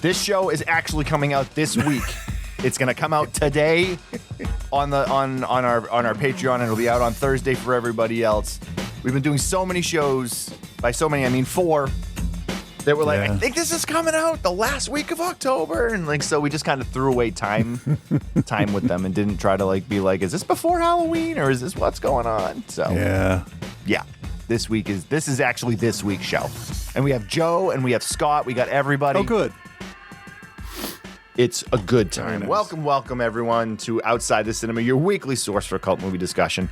This show is actually coming out this week. It's going to come out today on our Patreon, and it'll be out on Thursday for everybody else. We've been doing so many shows. By so many, I mean 4. That were like, I think this is coming out the last week of October, and like so we just kind of threw away time with them and didn't try to like be like, is this before Halloween or is this what's going on? So yeah, this is actually this week's show, and we have Joe and we have Scott. We got everybody. Oh, good. It's a good time. Nice. Welcome everyone to Outside the Cinema, your weekly source for cult movie discussion.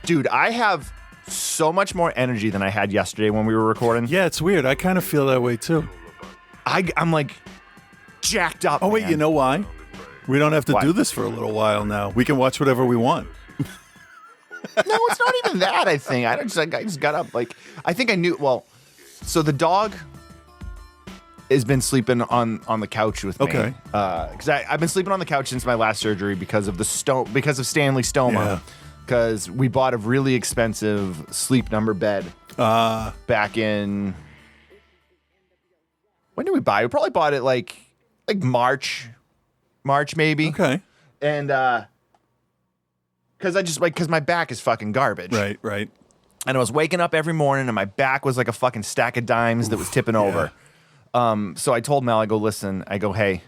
Dude, I have so much more energy than I had yesterday when we were recording. Yeah, it's weird. I kind of feel that way too. I'm like jacked up. Oh wait, man. you know why? We don't have to Why? do this for a little while now. We can watch whatever we want. No, it's not even that. I think I just got up. Like I think I knew. Well, so the dog has been sleeping on the couch with me. Okay. Because I've been sleeping on the couch since my last surgery because of Stanley stoma. Yeah. Because we bought a really expensive Sleep Number bed back in. When did we buy it? We probably bought it like March maybe. Okay. And because my back is fucking garbage. Right. And I was waking up every morning and my back was like a fucking stack of dimes that was tipping over. So I told Mel, I go, listen, hey,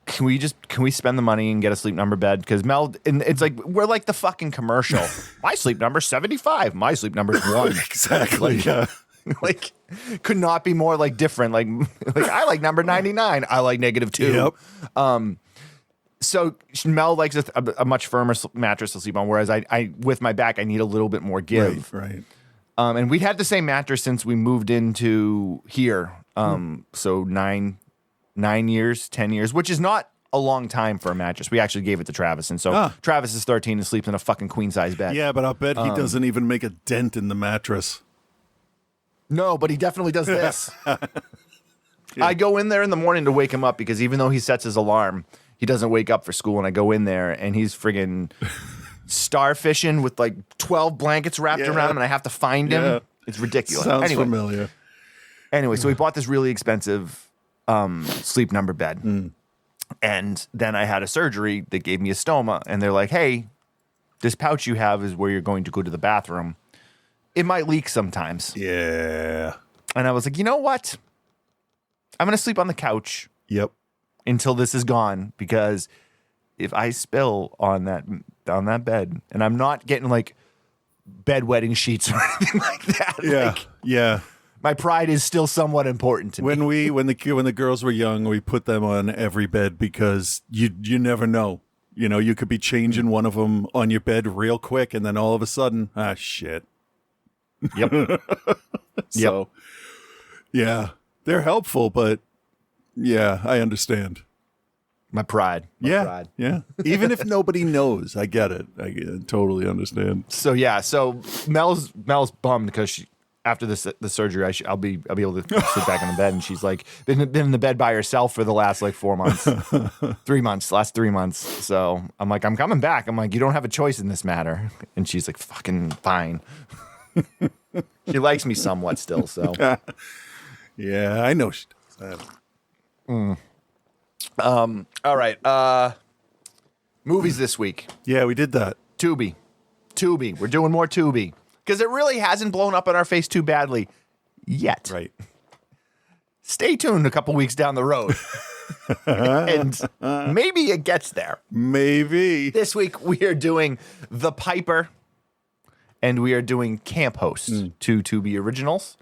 can we spend the money and get a Sleep Number bed? Because Mel, and it's like, we're like the fucking commercial. My sleep number's 75. My sleep number's 1. Exactly. Yeah. Like, could not be more like different. Like I like number 99. I like -2. Yep. So Mel likes a much firmer mattress to sleep on, whereas I with my back, I need a little bit more give. Right. And we'd had the same mattress since we moved into here. So 9 years, 10 years, which is not a long time for a mattress. We actually gave it to Travis. And so Travis is 13 and sleeps in a fucking queen size bed. Yeah, but I'll bet he doesn't even make a dent in the mattress. No, but he definitely does this. I go in there in the morning to wake him up because even though he sets his alarm, he doesn't wake up for school. And I go in there and he's friggin' starfishing with like 12 blankets wrapped around him and I have to find him. It's ridiculous. Sounds familiar. Anyway, so we bought this really expensive Sleep Number bed. And then I had a surgery that gave me a stoma. And they're like, hey, this pouch you have is where you're going to go to the bathroom. It might leak sometimes. Yeah. And I was like, you know what? I'm going to sleep on the couch Yep. until this is gone. Because if I spill on that bed, and I'm not getting like bedwetting sheets or anything like that. Yeah. Like, Yeah. my pride is still somewhat important to me. When the girls were young, we put them on every bed because you never know. You know, you could be changing one of them on your bed real quick, and then all of a sudden, shit. Yep. So, yeah, they're helpful, but yeah, I understand. My pride. Yeah. Even if nobody knows, I get it. I totally understand. So Mel's bummed because after the surgery, I'll be able to sit back in the bed, and she's like been in the bed by herself for the last like 4 months, 3 months, last 3 months. So I'm like, I'm coming back. I'm like, you don't have a choice in this matter, and she's like, fucking fine. She likes me somewhat still. So Yeah, I know she does that. all right. Movies this week. Yeah, we did that. Tubi. We're doing more Tubi because it really hasn't blown up in our face too badly yet. Right. Stay tuned a couple weeks down the road. And maybe it gets there. Maybe. This week we are doing The Piper and we are doing Camp Host, two Tubi originals.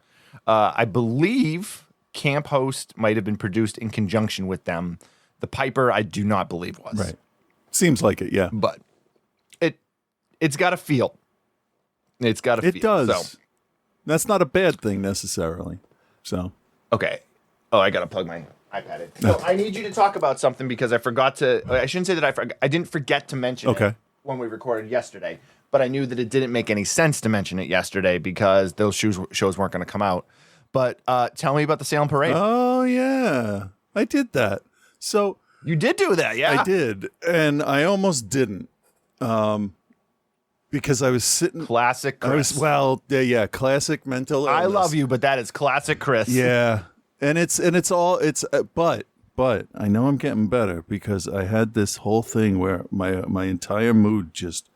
I believe Camp Host might have been produced in conjunction with them. The Piper, I do not believe was. Right. Seems like it, yeah. But it's got a feel. It's got a feel. It does. So, that's not a bad thing necessarily. So. okay. Oh, I got to plug my iPad in. So I need you to talk about something because I forgot to. I shouldn't say that I didn't forget to mention it when we recorded yesterday, but I knew that it didn't make any sense to mention it yesterday because those shows weren't going to come out. But tell me about the Salem Parade. Oh, yeah. I did that. So. You did do that, yeah. I did. And I almost didn't. Because I was sitting. Classic Chris. Classic mental illness. I love you, but that is classic Chris. Yeah. But But I know I'm getting better because I had this whole thing where my entire mood just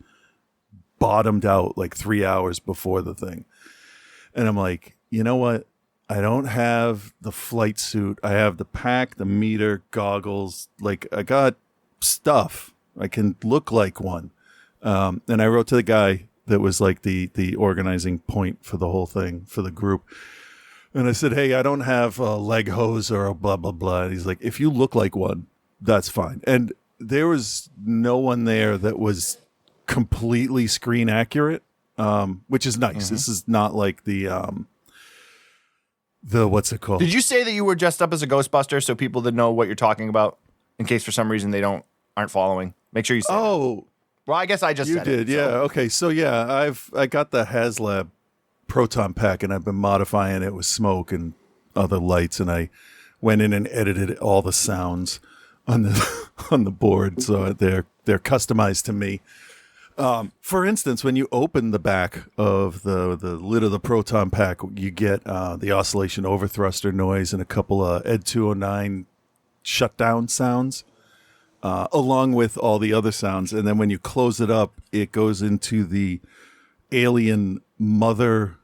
bottomed out like 3 hours before the thing. And I'm like, you know what? I don't have the flight suit. I have the pack, the meter, goggles. Like, I got stuff. I can look like one. And I wrote to the guy that was like the organizing point for the whole thing, for the group. And I said, hey, I don't have a leg hose or a blah, blah, blah. And he's like, if you look like one, that's fine. And there was no one there that was completely screen accurate, which is nice. Mm-hmm. This is not like the what's it called? Did you say that you were dressed up as a Ghostbuster so people that know what you're talking about in case for some reason they aren't following? Make sure you say that. Well, I guess I just said it. You did, yeah. So. Okay, so yeah, I got the HasLab proton pack and I've been modifying it with smoke and other lights, and I went in and edited all the sounds on the board, so they're customized to me. For instance, when you open the back of the lid of the proton pack, you get the oscillation overthruster noise and a couple of Ed 209 shutdown sounds, along with all the other sounds. And then when you close it up, it goes into the alien mother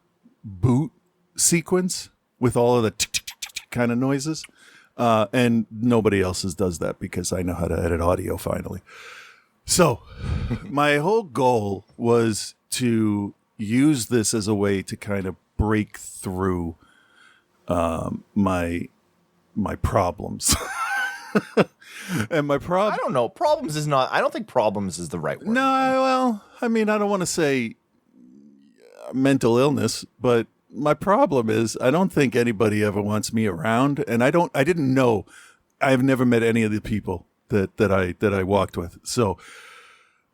boot sequence with all of the kind of noises. And nobody else's does that because I know how to edit audio finally. So my whole goal was to use this as a way to kind of break through my problems. And my problem, I don't know. Problems is not. I don't think problems is the right word. No, well, I mean, I don't want to say mental illness, but my problem is I don't think anybody ever wants me around, and I didn't know. I've never met any of the people that I walked with. So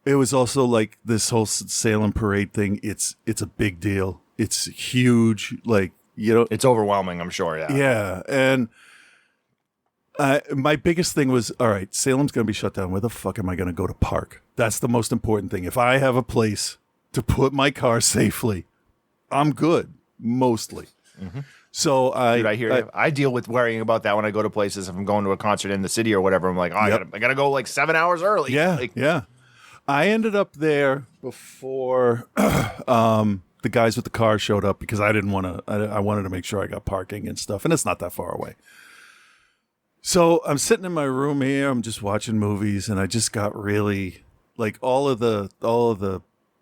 it was also like this whole Salem Parade thing. It's a big deal. It's huge. Like, you know, it's overwhelming, I'm sure. Yeah. Yeah. And my biggest thing was, all right, Salem's going to be shut down. Where the fuck am I going to go to park? That's the most important thing. If I have a place to put my car safely, I'm good, mostly. Mm-hmm. So Dude, I hear you. I deal with worrying about that when I go to places. If I'm going to a concert in the city or whatever, I'm like, oh, yep. I gotta go like 7 hours early. Yeah, like, yeah. I ended up there before the guys with the car showed up because I didn't want to. I wanted to make sure I got parking and stuff, and it's not that far away. So I'm sitting in my room here. I'm just watching movies, and I just got really like all of the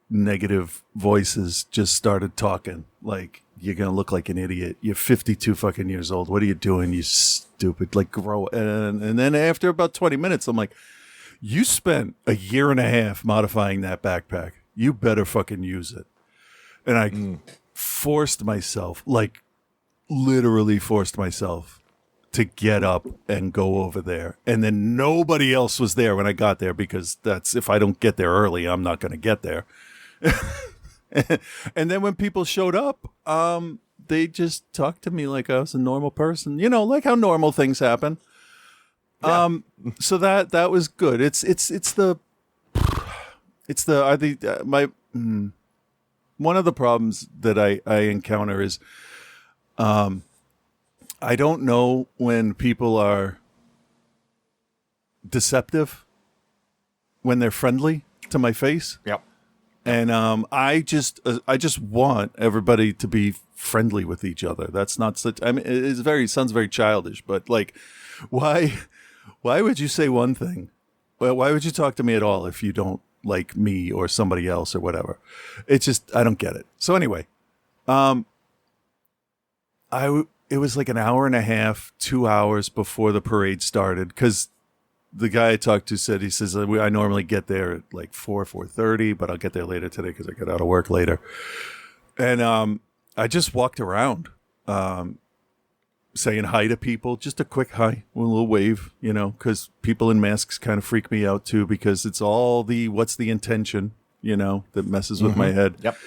negative voices just started talking like, you're going to look like an idiot. You're 52 fucking years old. What are you doing? You stupid, like, grow. And then after about 20 minutes, I'm like, you spent a year and a half modifying that backpack. You better fucking use it. And I forced myself, like literally forced myself to get up and go over there. And then nobody else was there when I got there because that's, if I don't get there early, I'm not going to get there. And then when people showed up, they just talked to me like I was a normal person, you know, like how normal things happen. Yeah. So that was good. One of the problems that I encounter is, I don't know when people are deceptive when they're friendly to my face. Yep. And I just want everybody to be friendly with each other. That's not such. I mean, sounds very childish, but like, why would you say one thing? Well, why would you talk to me at all if you don't like me or somebody else or whatever? It's just, I don't get it. So anyway, it was like an hour and a half, 2 hours before the parade started because the guy I talked to said, he says, I normally get there at like 4:30, but I'll get there later today because I get out of work later. And I just walked around saying hi to people, just a quick hi, a little wave, you know, because people in masks kind of freak me out too because it's all what's the intention, you know, that messes with my head. Yep.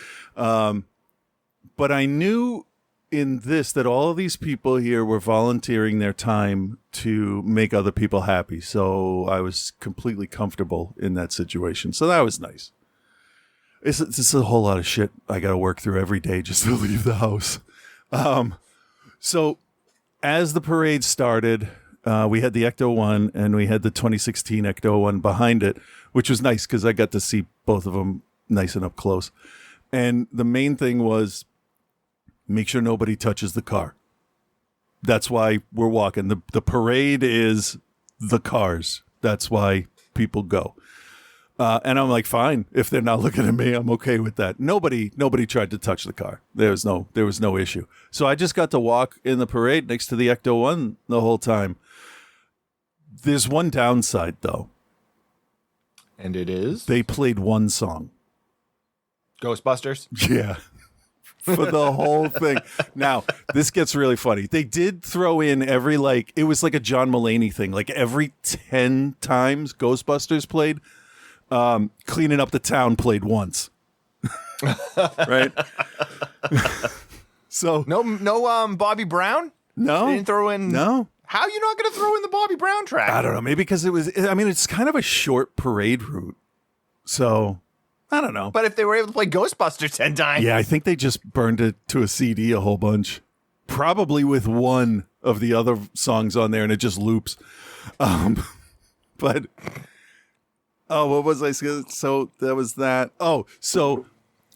But I knew in this that all of these people here were volunteering their time to make other people happy. So I was completely comfortable in that situation. So that was nice. It's a whole lot of shit I got to work through every day just to leave the house. So as the parade started, We had the Ecto 1 and we had the 2016 Ecto 1 behind it, which was nice because I got to see both of them nice and up close. And the main thing was make sure nobody touches the car. That's why we're walking. The parade is the cars. That's why people go. And I'm like, fine. If they're not looking at me, I'm okay with that. Nobody tried to touch the car. There was no issue. So I just got to walk in the parade next to the Ecto 1 the whole time. There's one downside, though. And it is? They played one song. Ghostbusters? Yeah. For the whole thing. Now, this gets really funny. They did throw in it was like a John Mulaney thing. Like every 10 times Ghostbusters played, Cleaning Up the Town played once. Right? So No Bobby Brown? No. They didn't throw in. No. How are you not going to throw in the Bobby Brown track? I don't know. Maybe because it's kind of a short parade route. So I don't know. But if they were able to play Ghostbusters 10 times. Yeah, I think they just burned it to a CD a whole bunch. Probably with one of the other songs on there and it just loops. But, what was I saying? So that was that. Oh, so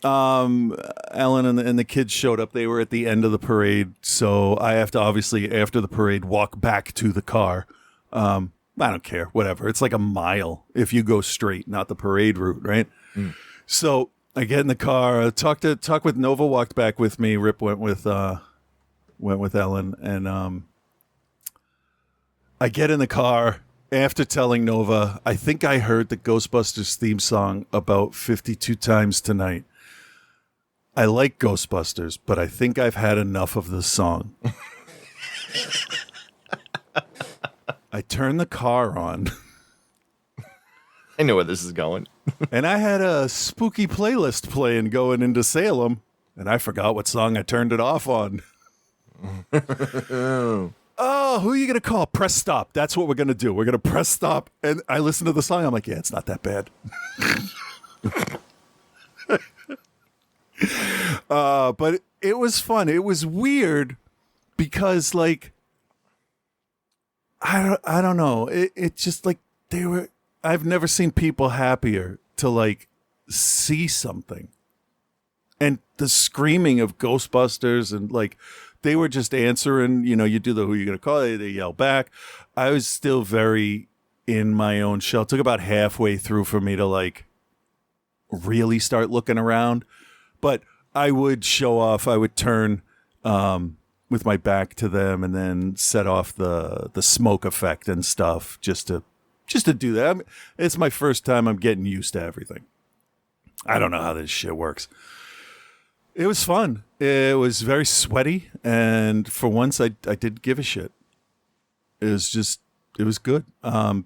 Ellen and the kids showed up. They were at the end of the parade. So I have to obviously, after the parade, walk back to the car. I don't care. Whatever. It's like a mile if you go straight, not the parade route, right? Mm. So I get in the car, talk with Nova, walked back with me. Rip went with Ellen, and I get in the car after telling Nova, I think I heard the Ghostbusters theme song about 52 times tonight. I like Ghostbusters, but I think I've had enough of this song. I turned the car on. I know where this is going. And I had a spooky playlist playing going into Salem, and I forgot what song I turned it off on. Oh, who are you going to call? Press stop. That's what we're going to do. We're going to press stop. And I listened to the song. I'm like, yeah, it's not that bad. But it was fun. It was weird because, like, I don't know. It just, like, I've never seen people happier to, like, see something. And the screaming of Ghostbusters and, like, they were just answering, you do the who you going to call it, they yell back. I was still very in my own shell. It took about halfway through for me to, like, really start looking around. But I would show off. I would turn with my back to them and then set off the smoke effect and stuff just to do that. It's my first time. I'm getting used to everything. I don't know how this shit works. It was fun. It was very sweaty, and for once, I did give a shit. It was good.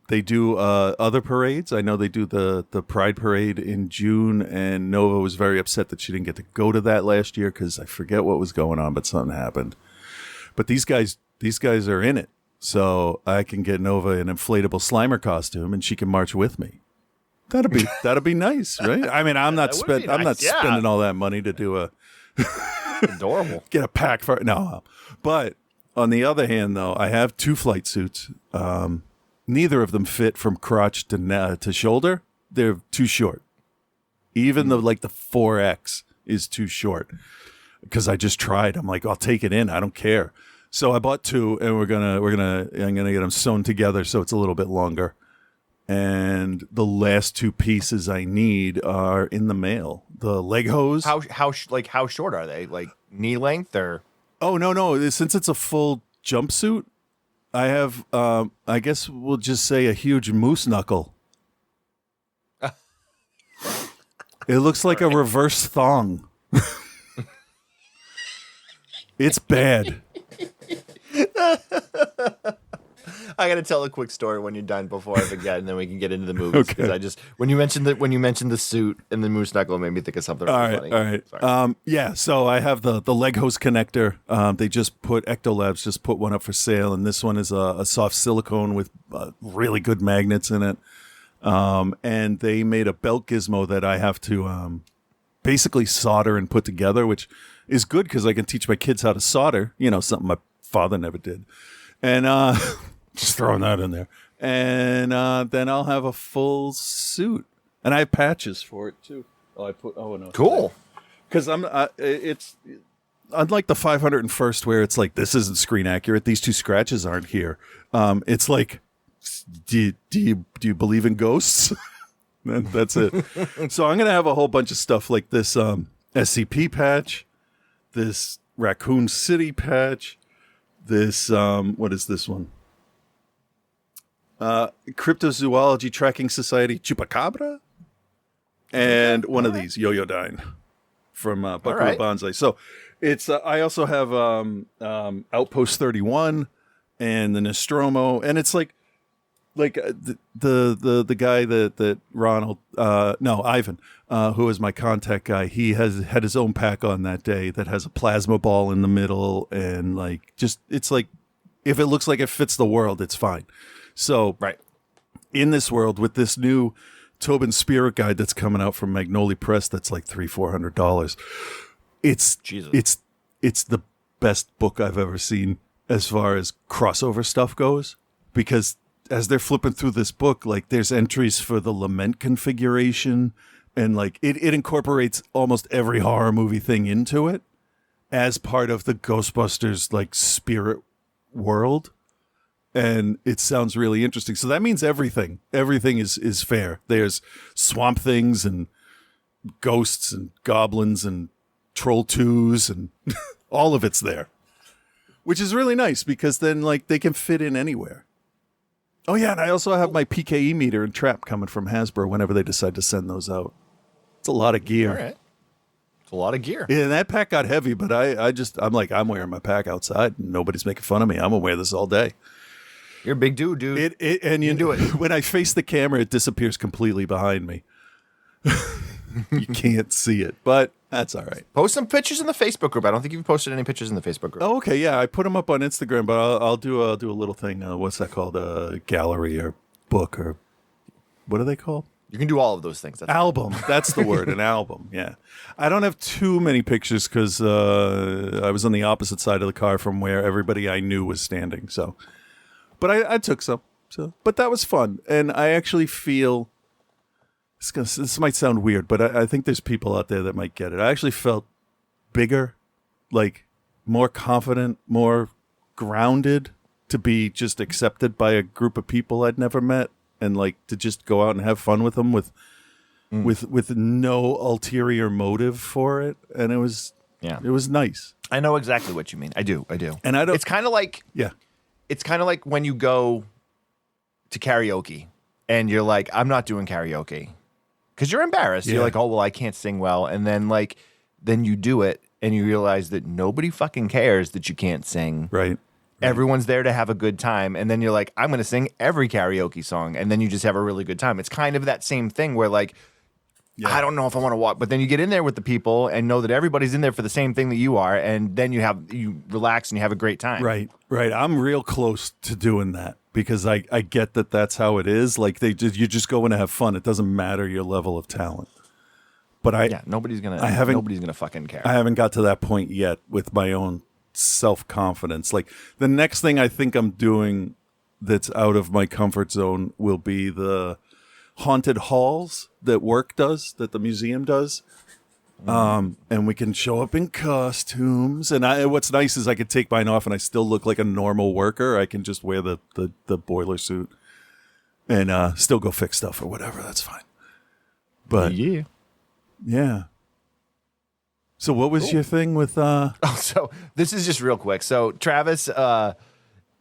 They do other parades. I know they do the Pride Parade in June, and Nova was very upset that she didn't get to go to that last year because I forget what was going on, but something happened. But these guys are in it, so I can get Nova an inflatable Slimer costume, and she can march with me. That'd be nice, right? I mean, I'm not spending all that money to do a adorable get a pack for no. But on the other hand, though, I have 2 flight suits. Neither of them fit from crotch to shoulder. They're too short. Even the 4X is too short because I just tried. I'm like, I'll take it in. I don't care. So I bought 2, and I'm gonna get them sewn together so it's a little bit longer. And the last 2 pieces I need are in the mail. The leg hose. How short are they? Like knee length or? Oh, no. Since it's a full jumpsuit, I have, I guess we'll just say a huge moose knuckle. It looks like a reverse thong. It's bad. I got to tell a quick story when you're done before I forget, and then we can get into the movies. Because I just when you mentioned the suit and the moose knuckle, it made me think of something really funny. All right. Yeah. So I have the leg hose connector. They just Ectolabs just put one up for sale, and this one is a soft silicone with really good magnets in it. And they made a belt gizmo that I have to basically solder and put together, which is good because I can teach my kids how to solder. Something my father never did. And Just throwing that in there. And then I'll have a full suit. And I have patches for it, too. Oh, no. Cool. Because it's unlike the 501st where it's like, this isn't screen accurate. These two scratches aren't here. It's like, do you believe in ghosts? That's it. So I'm going to have a whole bunch of stuff like this SCP patch, this Raccoon City patch, this, what is this one? Cryptozoology Tracking Society Chupacabra, and one of these, Yo-Yo-Dine from Buckaroo Banzai. So it's, I also have Outpost 31 and the Nostromo, and it's like the guy that Ronald, Ivan, who was my contact guy, he had his own pack on that day that has a plasma ball in the middle, and like, just, it's like, if it looks like it fits the world, it's fine. So in this world, with this new Tobin Spirit Guide that's coming out from Magnolia Press, that's like $300-400. It's the best book I've ever seen as far as crossover stuff goes, because as they're flipping through this book, like, there's entries for the lament configuration, and like it incorporates almost every horror movie thing into it as part of the Ghostbusters like spirit world. And it sounds really interesting. So that means everything is fair. There's swamp things and ghosts and goblins and troll twos and all of it's there, which is really nice because then like they can fit in anywhere. Oh yeah, and I also have my PKE meter and trap coming from Hasbro whenever they decide to send those out. It's a lot of gear. All right. It's a lot of gear. Yeah, and that pack got heavy, but I'm wearing my pack outside and nobody's making fun of me. I'm gonna wear this all day. You're a big dude. And you do it. When I face the camera, it disappears completely behind me. You can't see it, but that's all right. Post some pictures in the Facebook group. I don't think you've posted any pictures in the Facebook group. Oh, okay, yeah, I put them up on Instagram, but I'll do a little thing. What's that called? A gallery or book or what are they called? You can do all of those things. Album. That's the word. An album. Yeah. I don't have too many pictures because I was on the opposite side of the car from where everybody I knew was standing. So, but I took some. So, but that was fun, and I actually feel. This might sound weird, but I think there's people out there that might get it. I actually felt bigger, like more confident, more grounded to be just accepted by a group of people I'd never met, and like to just go out and have fun with them with no ulterior motive for it. And it was nice. I know exactly what you mean. I do. And I don't. It's kind of like It's kind of like when you go to karaoke and you're like, I'm not doing karaoke. Because you're embarrassed. Yeah. You're like, oh, well, I can't sing well. And then you do it and you realize that nobody fucking cares that you can't sing. Right. Everyone's there to have a good time. And then you're like, I'm going to sing every karaoke song. And then you just have a really good time. It's kind of that same thing where like, I don't know if I want to walk. But then you get in there with the people and know that everybody's in there for the same thing that you are. And then you relax and you have a great time. Right. I'm real close to doing that. Because I get that that's how it is. Like you just go in to have fun. It doesn't matter your level of talent. But nobody's gonna fucking care. I haven't got to that point yet with my own self-confidence. Like the next thing I think I'm doing that's out of my comfort zone will be the haunted halls that the museum does. And we can show up in costumes. And what's nice is I could take mine off and I still look like a normal worker. I can just wear the boiler suit and still go fix stuff or whatever. That's fine. But yeah. So what was your thing with? So this is just real quick. So Travis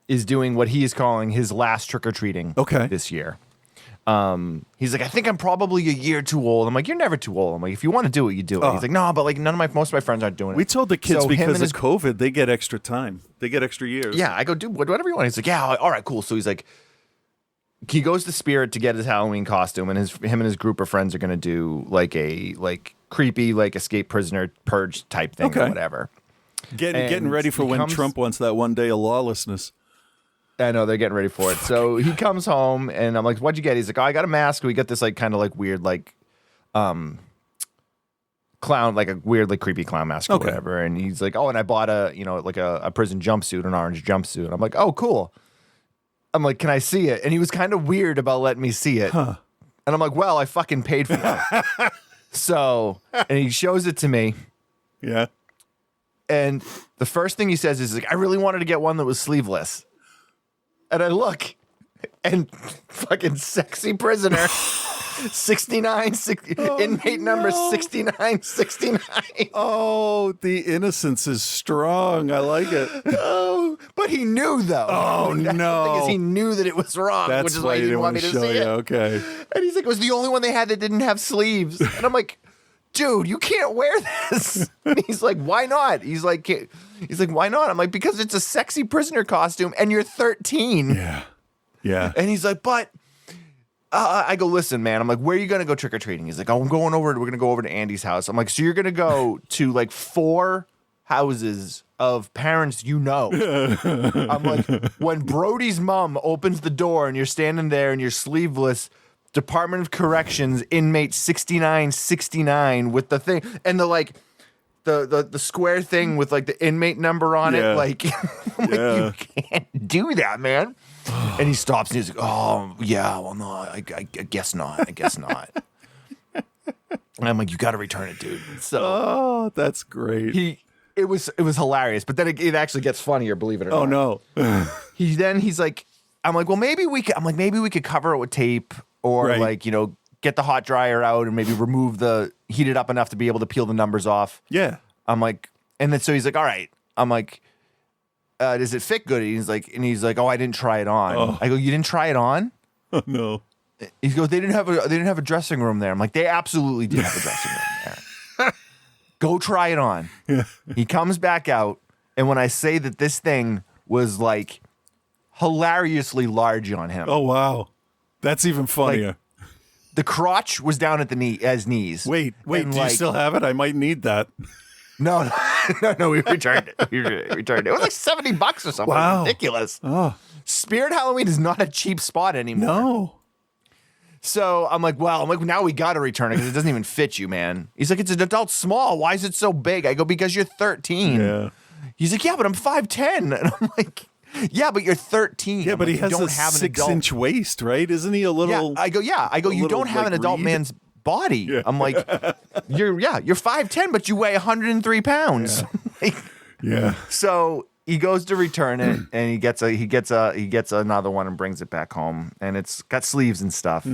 is doing what he is calling his last trick or treating. This year. He's like, I think I'm probably a year too old. I'm like, you're never too old. I'm like, if you want to do it, you do it. He's like, no, but like most of my friends aren't doing it. We told the kids because of COVID, they get extra time. They get extra years. Yeah, I go, do whatever you want. He's like, yeah, all right, cool. So he's like, he goes to Spirit to get his Halloween costume, and him and his group of friends are going to do like a creepy escape prisoner purge type thing or whatever. Getting ready for when Trump wants that one day of lawlessness. I know, they're getting ready for it. So he comes home, and I'm like, what'd you get? He's like, oh, I got a mask. We got this like kind of like weird clown, like a weird like creepy clown mask or whatever. And he's like, oh, and I bought a prison jumpsuit, an orange jumpsuit. I'm like, oh, cool. I'm like, can I see it? And he was kind of weird about letting me see it. And I'm like, well, I fucking paid for it. So, and he shows it to me. Yeah. And the first thing he says is like, I really wanted to get one that was sleeveless. And I look, and fucking sexy prisoner, 69, inmate number 6969. Oh, the innocence is strong. I like it. Oh, but he knew though. Oh, The no. thing is, he knew that it was wrong, That's which is why why he didn't want me to show see you. it. Okay. And he's like, it was the only one they had that didn't have sleeves. And I'm like, dude, you can't wear this. And he's like, why not? He's like, why not? I'm like, because it's a sexy prisoner costume and you're 13. Yeah. Yeah. And he's like, but I go, listen, man. I'm like, where are you going to go trick or treating? He's like, oh, we're going to go over to Andy's house. I'm like, so you're going to go to like 4 houses of parents you know. I'm like, when Brody's mom opens the door and you're standing there and you're sleeveless, Department of Corrections, inmate 6969 with the thing and the like the square thing with like the inmate number on it. Like, I'm like, you can't do that, man. And he stops and he's like, oh yeah, well no, I guess not. I guess not. And I'm like, you got to return it, dude. So oh, that's great. It was hilarious, but then it actually gets funnier, believe it or not. Oh no. He's like, I'm like, well, maybe we could cover it with tape or like, you know, get the hot dryer out and maybe heat it up enough to be able to peel the numbers off. Yeah. I'm like, and then so he's like, all right. I'm like, does it fit good? He's like, oh, I didn't try it on. Oh. I go, you didn't try it on? Oh no. He goes, they didn't have a dressing room there. I'm like, they absolutely did have a dressing room there. Go try it on. Yeah. He comes back out, and when I say that this thing was like hilariously large on him. Oh wow. That's even funnier. Like, the crotch was down at the knees. Wait, And do you still have it? I might need that. No, we returned it. We returned it. It was like $70 or something. Wow. Ridiculous. Oh. Spirit Halloween is not a cheap spot anymore. No. So I'm like, now we got to return it because it doesn't even fit you, man. He's like, it's an adult small. Why is it so big? I go, because you're 13. Yeah. He's like, yeah, but I'm 5'10". And I'm like, yeah, but you're 13. Yeah, I'm but like, he has a 6-inch waist, right? Isn't he a little? Yeah, I go, you don't have an adult man's body. Yeah. I'm like, you're 5'10", but you weigh 103 pounds. Yeah. Yeah. So he goes to return it, and he gets another one and brings it back home, and it's got sleeves and stuff.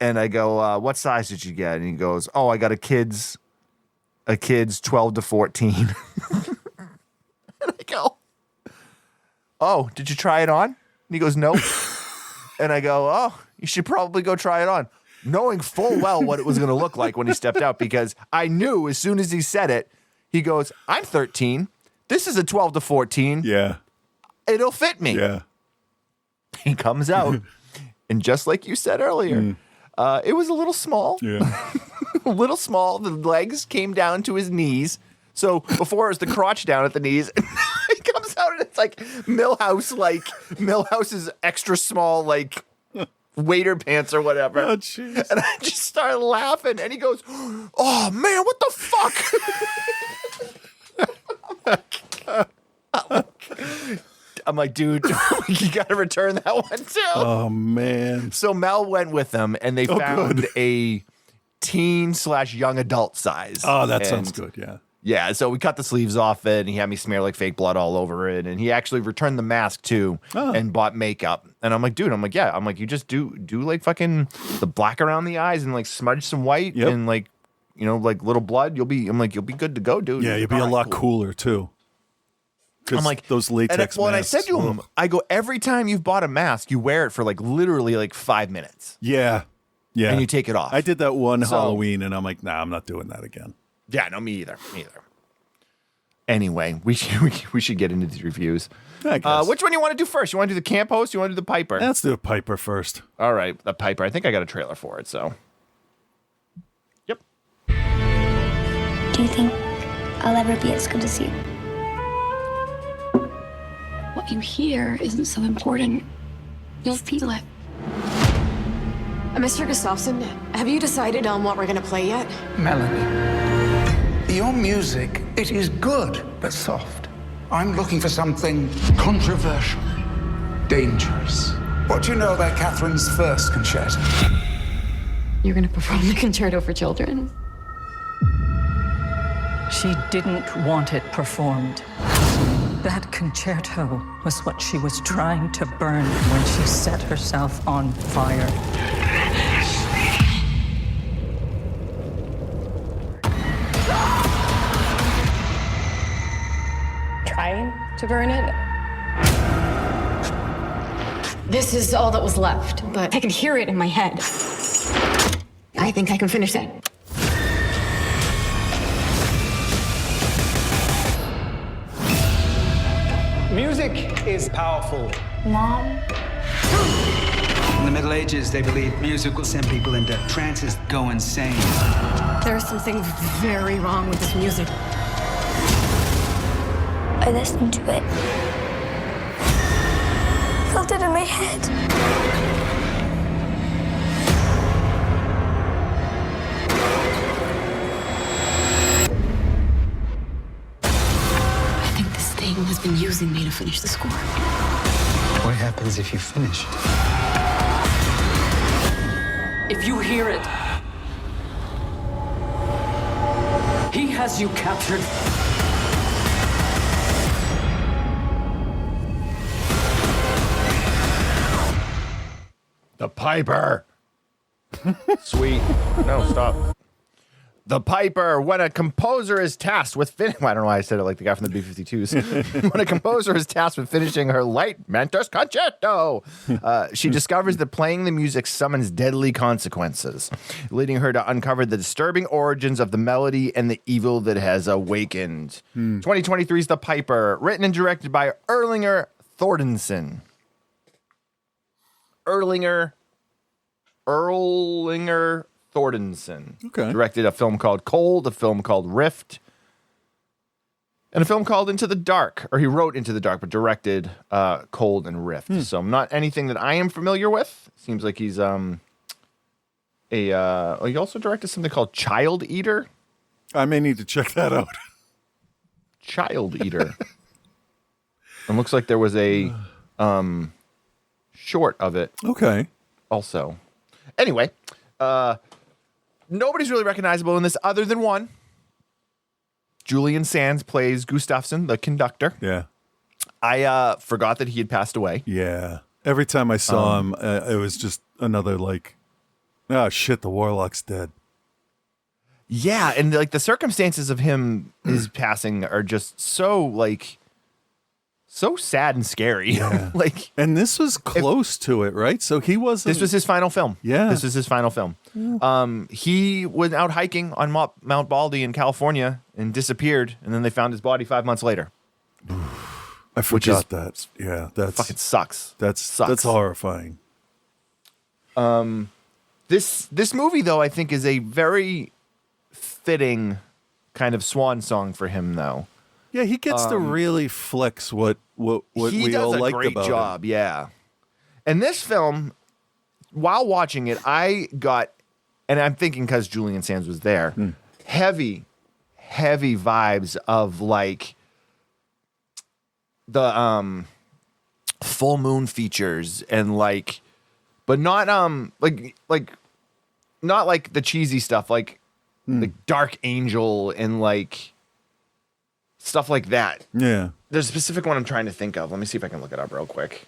And I go, what size did you get? And he goes, oh, I got a kid's 12 to 14. And I go, oh, did you try it on? And he goes, nope. And I go, oh, you should probably go try it on. Knowing full well what it was going to look like when he stepped out, because I knew as soon as he said it, he goes, I'm 13. This is a 12 to 14. Yeah. It'll fit me. Yeah. He comes out, and just like you said earlier, it was a little small. Yeah. A little small. The legs came down to his knees. So before it was the crotch down at the knees. And he comes out, and it's like Millhouse's extra small, like, waiter pants or whatever. Oh, jeez. And I just started laughing, and he goes, oh, man, what the fuck? I'm like, dude, you got to return that one too. Oh, man. So Mel went with them, and they found good. a teen/young adult size. Oh, that sounds good, yeah. Yeah, so we cut the sleeves off it, and he had me smear like fake blood all over it, and he actually returned the mask too, and bought makeup. And I'm like, dude, you just do like fucking the black around the eyes and like smudge some white and like, you know, like little blood. You'll be good to go, dude. Yeah, you'll be a lot cooler too. I'm like, those latex and I masks. said to him, I go, every time you've bought a mask, you wear it for like literally like 5 minutes. Yeah. Yeah. And you take it off. I did that one Halloween, and I'm like, nah, I'm not doing that again. Yeah, no, me either. Anyway, we should get into these reviews. I guess. Which one do you want to do first? You want to do the camp host? You want to do the Piper? Let's do a Piper first. All right, the Piper. I think I got a trailer for it, so. Yep. Do you think I'll ever be as good as you? What you hear isn't so important. You'll feel it. Mr. Gustafson, have you decided on what we're going to play yet? Melanie, your music, it is good, but soft. I'm looking for something controversial, dangerous. What do you know about Catherine's first concerto? You're gonna perform the concerto for children? She didn't want it performed. That concerto was what she was trying to burn when she set herself on fire. Trying to burn it? This is all that was left, but I can hear it in my head. I think I can finish it. Music is powerful. Mom? In the Middle Ages, they believed music will send people into trances, go insane. There's something very wrong with this music. I listened to it. Felt it in my head. I think this thing has been using me to finish the score. What happens if you finish? If you hear it, he has you captured. The Piper. Sweet. No, stop. The Piper. When a composer is tasked with I don't know why I said it like the guy from the B-52s. When a composer is tasked with finishing her light Mentor's concerto, she discovers that playing the music summons deadly consequences, leading her to uncover the disturbing origins of the melody and the evil that has awakened. 2023's The Piper, written and directed by Erlinger Thordenson. Erlinger Thordenson. Okay. Directed a film called Cold, a film called Rift, and a film called Into the Dark. Or he wrote Into the Dark, but directed Cold and Rift. So not anything that I am familiar with. Seems like he's he also directed something called Child Eater. I may need to check that out. Child Eater. And looks like there was a short of it. Okay. Also. Anyway, nobody's really recognizable in this other than one. Julian Sands plays Gustafsson, the conductor. Yeah. I forgot that he had passed away. Yeah. Every time I saw him, it was just another like, oh shit, the Warlock's dead. Yeah, and like the circumstances of him his passing are just so sad and scary. Yeah. And this was close to it, right? So he wasn't. This was his final film. Yeah. This was his final film. Yeah. He was out hiking on Mount Baldy in California and disappeared, and then they found his body 5 months later. I forgot that. Yeah, that's fucking sucks. That's horrifying. This movie though, I think is a very fitting kind of swan song for him though. Yeah, he gets to really flex what we all liked about him. He does a great job, yeah. And this film, while watching it, I got, and I'm thinking because Julian Sands was there, heavy vibes of like the full moon features and like, but not not like the cheesy stuff, like Dark Angel and like stuff like that. Yeah. There's a specific one I'm trying to think of. Let me see if I can look it up real quick.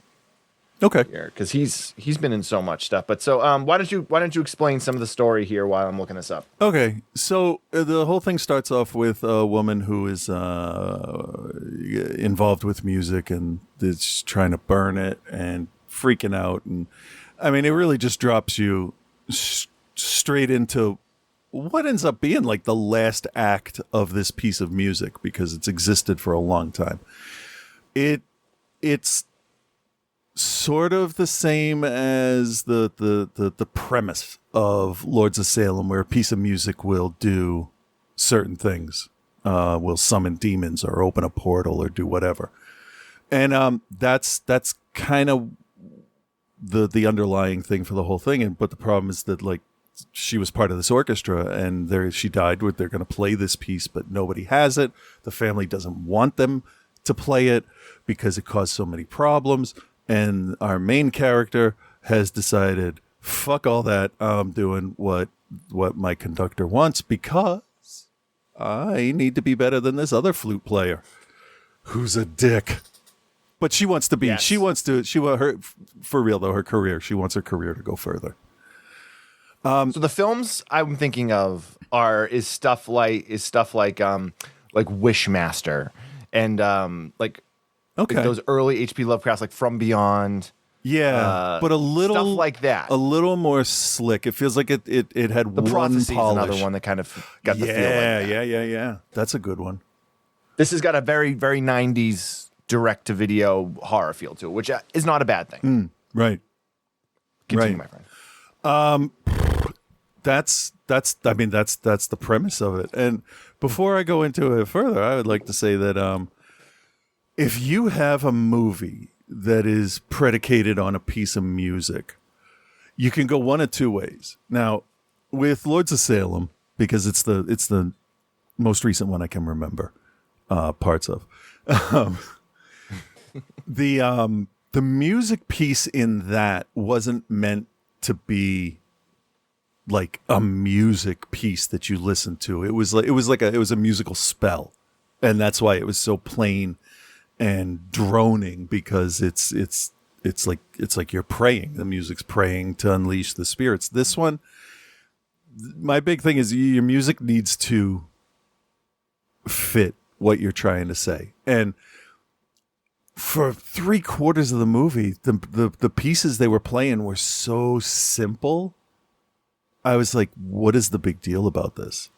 Okay. Because he's been in so much stuff. But so why don't you explain some of the story here while I'm looking this up? Okay. So the whole thing starts off with a woman who is involved with music and is trying to burn it and freaking out. And I mean, it really just drops you straight into what ends up being like the last act of this piece of music because it's existed for a long time. It's sort of the same as the premise of Lords of Salem, where a piece of music will do certain things, will summon demons or open a portal or do whatever. And that's kind of the underlying thing for the whole thing. But the problem is that like she was part of this orchestra and she died. They're going to play this piece, but nobody has it. The family doesn't want them to play it because it caused so many problems. and our main character has decided, fuck all that. I'm doing what my conductor wants because I need to be better than this other flute player who's a dick. But she wants to be. Yes. She want her for real though. Her career. She wants her career to go further. So the films I'm thinking of is stuff like Wishmaster and like those early H.P. Lovecrafts, like From Beyond. Yeah, but a little stuff like that. A little more slick. It feels like it had The one Prophecy is polish. another one that kind of got the feel like that. Yeah. That's a good one. This has got a very, very 90s direct-to-video horror feel to it, which is not a bad thing. Right. Continue, right. my friend. That's the premise of it. And before I go into it further, I would like to say that if you have a movie that is predicated on a piece of music, you can go one of two ways. Now, with Lords of Salem, because it's the most recent one I can remember parts of, the music piece in that wasn't meant to be like a music piece that you listen to. It was a musical spell, and that's why it was so plain and droning, because it's like you're praying. The music's praying to unleash the spirits. This one, my big thing is your music needs to fit what you're trying to say. And for 3/4 of the movie, the pieces they were playing were so simple. I was like, what is the big deal about this?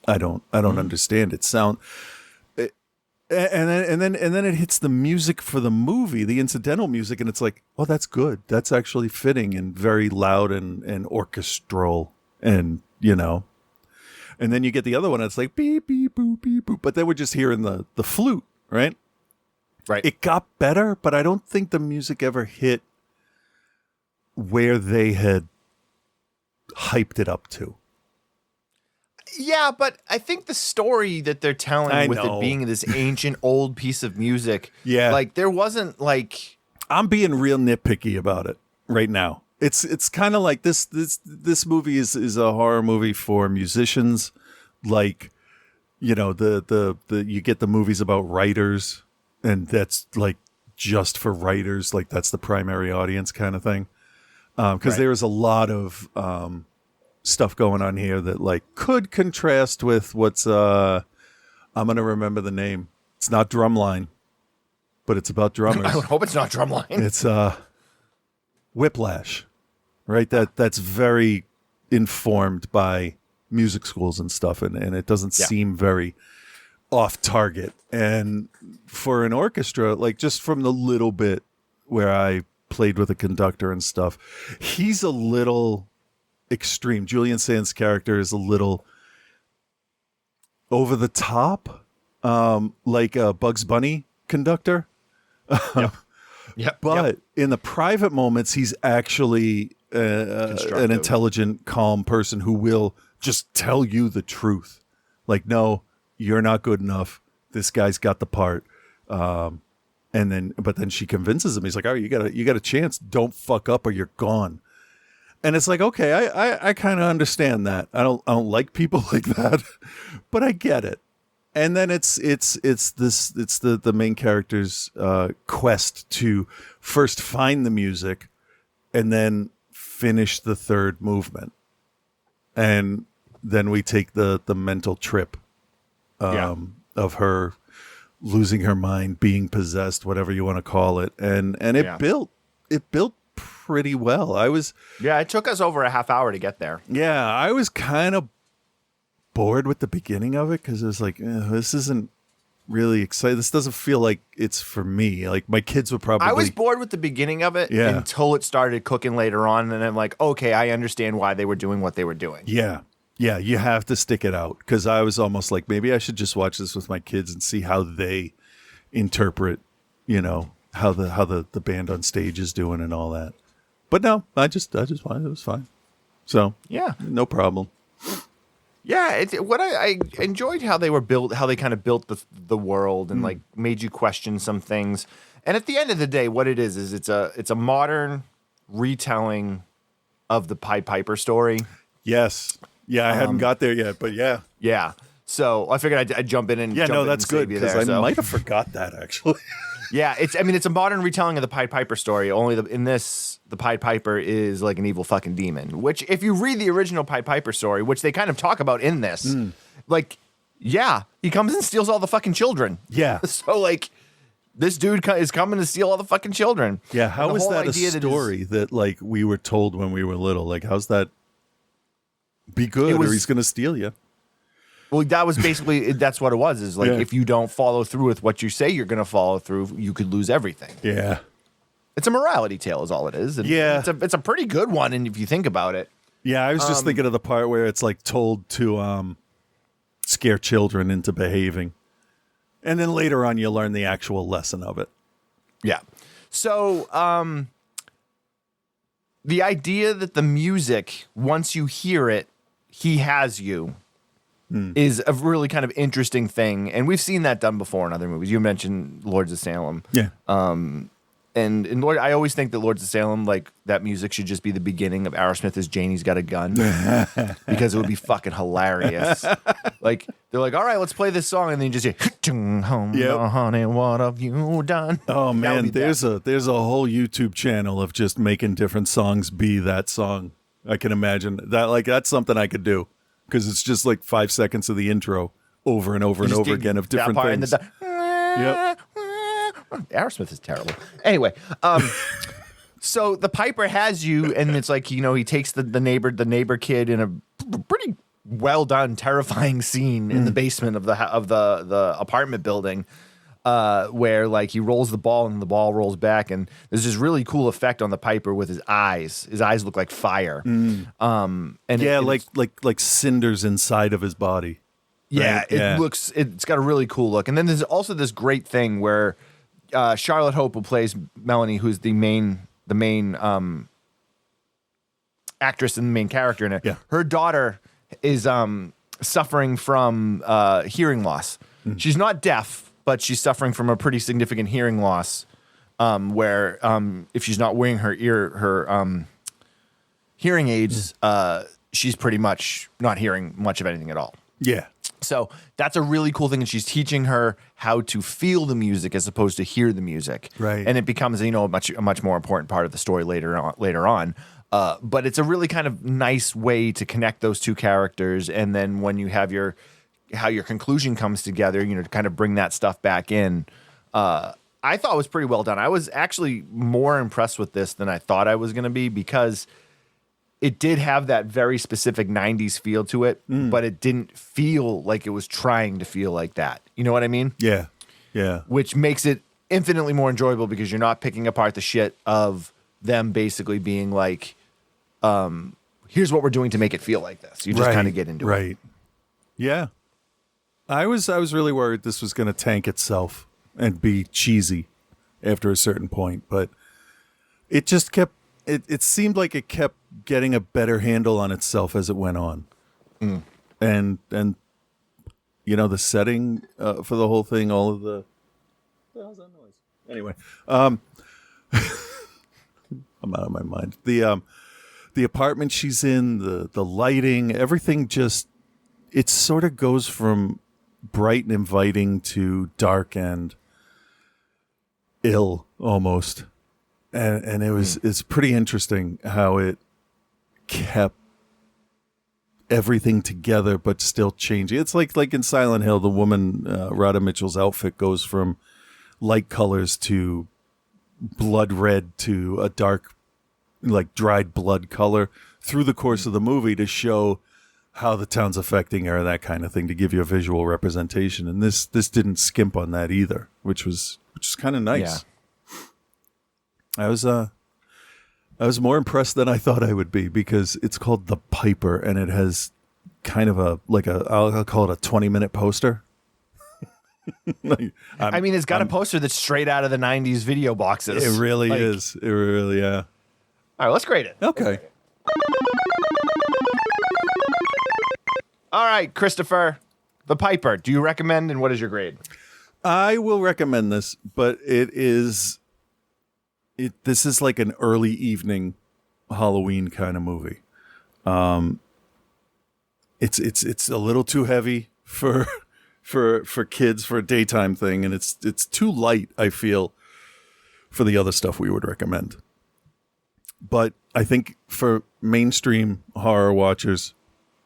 I don't understand it. And then it hits the music for the movie, the incidental music, and it's like, oh, that's good. That's actually fitting and very loud and orchestral, and And then you get the other one, and it's like beep beep boop beep boop. But then we're just hearing the flute, right? Right. It got better, but I don't think the music ever hit where they had hyped it up to. Yeah, but I think the story that they're telling with it being this ancient old piece of music, like there wasn't like I'm being real nitpicky about it right now. It's kind of like this movie is a horror movie for musicians, like the you get the movies about writers, and that's like just for writers, like that's the primary audience kind of thing. Because there is a lot of stuff going on here that like could contrast with what's I'm gonna remember the name. It's not Drumline, but it's about drummers. I would hope it's not Drumline. It's Whiplash, right? That's very informed by music schools and stuff, and it doesn't seem very off target. And for an orchestra, like just from the little bit where I played with a conductor and stuff, he's a little extreme. Julian Sand's character is a little over the top, like a Bugs Bunny conductor. But in the private moments, he's actually an intelligent, calm person who will just tell you the truth. Like, no, you're not good enough. This guy's got the part. But then she convinces him. He's like, "Oh, you got a chance. Don't fuck up or you're gone." And it's like, okay, I kind of understand that. I don't like people like that, but I get it. And then it's the main character's quest to first find the music and then finish the third movement. And then we take the mental trip of her losing her mind, being possessed, whatever you want to call it. And it built pretty well. It took us over a half hour to get there. Yeah, I was kind of bored with the beginning of it because it was like, this isn't really exciting. This doesn't feel like it's for me. Like my kids would probably. I was bored with the beginning of it until it started cooking later on, and I'm like, okay, I understand why they were doing what they were doing. Yeah, you have to stick it out, because I was almost like, maybe I should just watch this with my kids and see how they interpret, how the band on stage is doing and all that. But no, I just wanted it was fine. So yeah, no problem. Yeah, I enjoyed how they were built, how they kind of built the world and like made you question some things. And at the end of the day, what it is it's a modern retelling of the Pied Piper story. Yes. Yeah, I hadn't got there yet, but yeah. Yeah. So I figured I'd jump in and that's good because I might have forgot that actually. Yeah, it's a modern retelling of the Pied Piper story. Only the Pied Piper is like an evil fucking demon. Which, if you read the original Pied Piper story, which they kind of talk about in this, like, yeah, he comes and steals all the fucking children. Yeah. So like, this dude is coming to steal all the fucking children. Yeah. How is that a story that like we were told when we were little? Like, how's that? Be good, or he's going to steal you. Well, that was basically, that's what it was, is like, if you don't follow through with what you say you're going to follow through, you could lose everything. Yeah. It's a morality tale is all it is. And yeah. It's a pretty good one, and if you think about it. Yeah, I was just thinking of the part where it's like told to scare children into behaving. And then later on you learn the actual lesson of it. Yeah. So, the idea that the music, once you hear it, he has you, is a really kind of interesting thing. And we've seen that done before in other movies. You mentioned Lords of Salem. Yeah. And in I always think that Lords of Salem, like, that music should just be the beginning of Aerosmith as Janie's Got a Gun. Because it would be fucking hilarious. Like, they're like, all right, let's play this song. And then you just hear, honey, what have you done? Oh, man, there's a whole YouTube channel of just making different songs be that song. I can imagine that. Like, that's something I could do. Because it's just like 5 seconds of the intro over and over and over again of different things. Yep. Aerosmith is terrible. Anyway, so the Piper has you, and it's like, he takes the neighbor kid in a pretty well done, terrifying scene in the basement of the apartment building, where like he rolls the ball and the ball rolls back, and there's this really cool effect on the Piper with his eyes. His eyes look like fire. And like cinders inside of his body. Yeah, right? It's got a really cool look. And then there's also this great thing where Charlotte Hope, who plays Melanie, who's the main actress and the main character in it. Yeah. Her daughter is suffering from hearing loss. She's not deaf, but she's suffering from a pretty significant hearing loss, where if she's not wearing her hearing aids, she's pretty much not hearing much of anything at all. Yeah. So that's a really cool thing, and she's teaching her how to feel the music as opposed to hear the music. Right. And it becomes, a much more important part of the story later on. But it's a really kind of nice way to connect those two characters, and then when you have how your conclusion comes together, to kind of bring that stuff back in. I thought it was pretty well done. I was actually more impressed with this than I thought I was going to be, because it did have that very specific 90s feel to it, but it didn't feel like it was trying to feel like that. You know what I mean? Yeah. Yeah. Which makes it infinitely more enjoyable, because you're not picking apart the shit of them basically being like, here's what we're doing to make it feel like this. You just kind of get into it. Right. Yeah. I was really worried this was going to tank itself and be cheesy after a certain point, but it just kept, it seemed like it kept getting a better handle on itself as it went on. And the setting for the whole thing, all of the, what the hell's that noise? Anyway, I'm out of my mind. The apartment she's in, the lighting, everything just, it sort of goes from bright and inviting to dark and ill almost. And it's pretty interesting how it kept everything together but still changing. It's like in Silent Hill, the woman, Rhoda Mitchell's outfit goes from light colors to blood red to a dark, like dried blood color through the course of the movie to show how the town's affecting her, that kind of thing, to give you a visual representation. And this didn't skimp on that either, which is kind of nice. Yeah. I was more impressed than I thought I would be, because it's called The Piper, and it has kind of I'll call it a 20-minut poster. It's got a poster that's straight out of the 90s video boxes. It really is. It really, yeah. All right, let's grade it. Okay. All right, Christopher, The Piper. Do you recommend, and what is your grade? I will recommend this, but this is like an early evening Halloween kind of movie. It's a little too heavy for kids, for a daytime thing, and it's too light, I feel, for the other stuff we would recommend. But I think for mainstream horror watchers,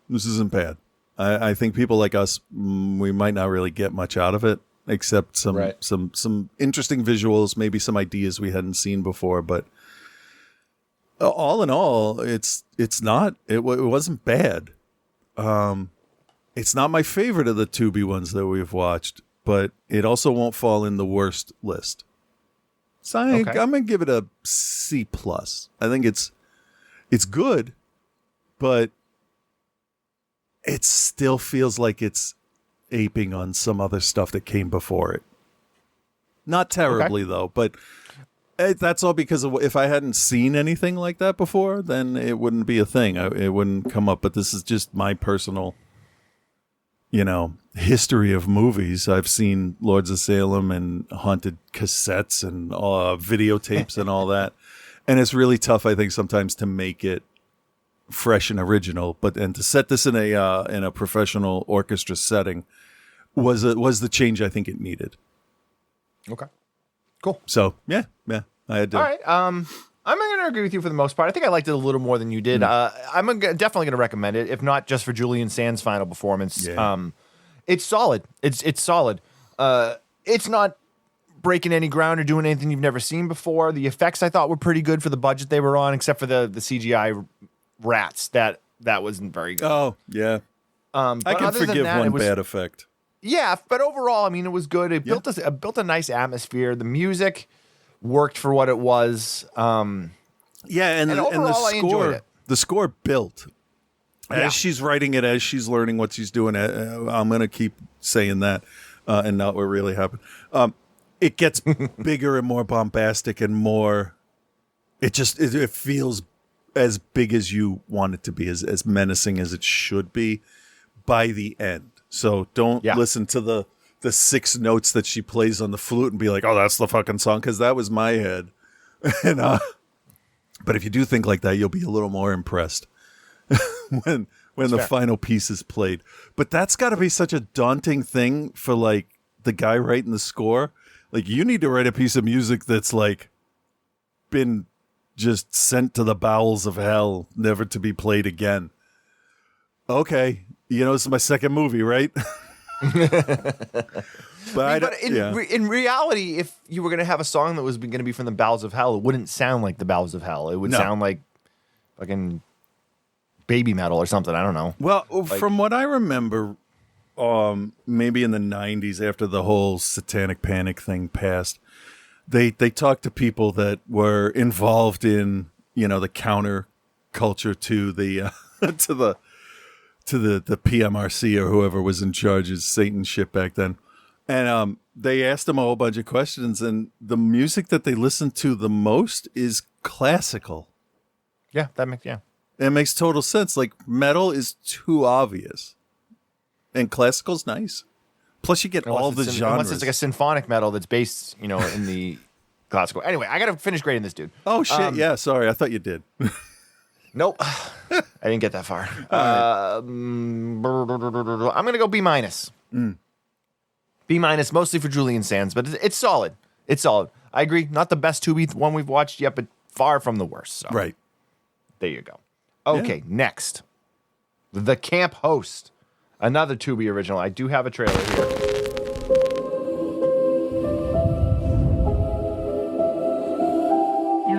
this isn't bad. I think people like us, we might not really get much out of it, except some interesting visuals, maybe some ideas we hadn't seen before. But all in all, it wasn't bad. It's not my favorite of the Tubi ones that we've watched, but it also won't fall in the worst list. So I'm gonna give it a C+. I think it's good, but it still feels like it's aping on some other stuff that came before it. Not terribly though, but that's all because of, if I hadn't seen anything like that before, then it wouldn't be a thing. It wouldn't come up. But this is just my personal, history of movies. I've seen Lords of Salem and haunted cassettes and videotapes and all that. And it's really tough, I think, sometimes to make it fresh and original. And to set this in a professional orchestra setting was the change I think it needed. Okay. Cool. So yeah, I had to. All right. I'm going to agree with you for the most part. I think I liked it a little more than you did. I'm definitely going to recommend it, if not just for Julian Sand's final performance. Yeah. It's solid. It's solid. It's not breaking any ground or doing anything you've never seen before. The effects I thought were pretty good for the budget they were on, except for the CGI rats. That wasn't very good. Oh yeah. I can forgive one bad effect. Yeah, but overall, I mean, it was good. It built a nice atmosphere. The music worked for what it was. And overall, I enjoyed it. The score built as she's writing it, as she's learning what she's doing. I'm going to keep saying that, and not what really happened. It gets bigger and more bombastic and more. It feels as big as you want it to be, as menacing as it should be by the end. So don't listen to the 6 notes that she plays on the flute and be like, oh, that's the fucking song, because that was my head. And but if you do think like that, you'll be a little more impressed when the final piece is played. But that's got to be such a daunting thing for like the guy writing the score. Like, you need to write a piece of music that's like been just sent to the bowels of hell, never to be played again. Okay. This is my second movie, right? In reality, if you were going to have a song that was going to be from the bowels of hell, it wouldn't sound like the bowels of hell. It would sound like fucking baby metal or something. I don't know. Well, from what I remember, maybe in the 90s, after the whole Satanic Panic thing passed, they talked to people that were involved in, the counter culture to the to the PMRC or whoever was in charge of Satan shit back then. And they asked them a whole bunch of questions, and the music that they listened to the most is classical. Yeah, It makes total sense. Like, metal is too obvious, and classical's nice. Plus, you get all the genres. Unless it's like a symphonic metal that's based, in the classical. Anyway, I got to finish grading this dude. Oh shit! Yeah, sorry, I thought you did. Nope. I didn't get that far. I'm going to go B-. B-, mostly for Julian Sands, but it's solid. It's solid. I agree. Not the best Tubi one we've watched yet, but far from the worst. So. Right. There you go. Okay, next. The Camp Host. Another Tubi original. I do have a trailer here.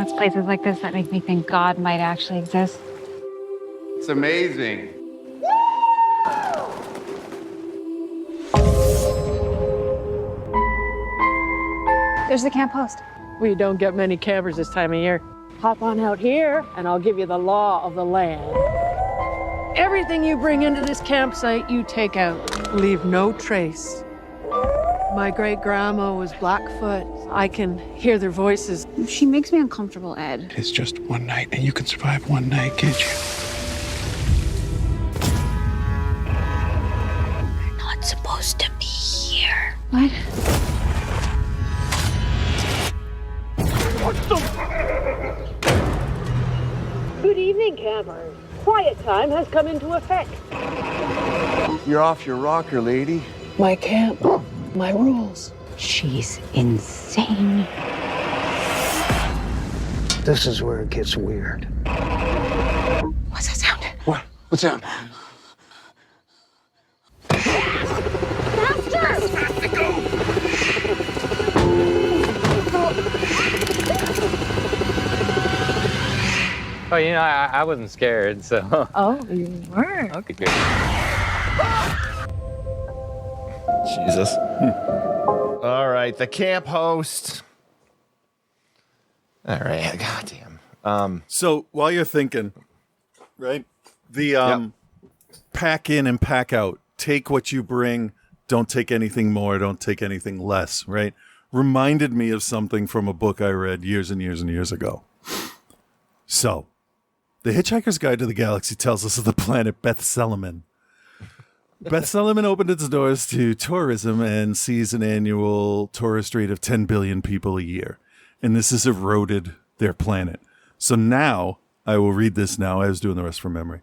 It's places like this that make me think God might actually exist. It's amazing. There's the camp host. We don't get many campers this time of year. Hop on out here, and I'll give you the law of the land. Everything you bring into this campsite, you take out. Leave no trace. My great-grandma was Blackfoot. I can hear their voices. She makes me uncomfortable, Ed. It's just one night, and you can survive one night, can't you? What? Good evening, campers. Quiet time has come into effect. You're off your rocker, lady. My camp, my rules. She's insane. This is where it gets weird. What's that sound? What? What's that? Oh, I wasn't scared, so. Oh, you were. Okay, good. Jesus. All right, the camp host. All right, goddamn. So while you're thinking, right, the pack in and pack out. Take what you bring. Don't take anything more. Don't take anything less. Right. Reminded me of something from a book I read years and years and years ago. So, The Hitchhiker's Guide to the Galaxy tells us of the planet Beth Seleman. Beth Seleman opened its doors to tourism and sees an annual tourist rate of 10 billion people a year. And this has eroded their planet. So now, I will read this now. I was doing the rest from memory.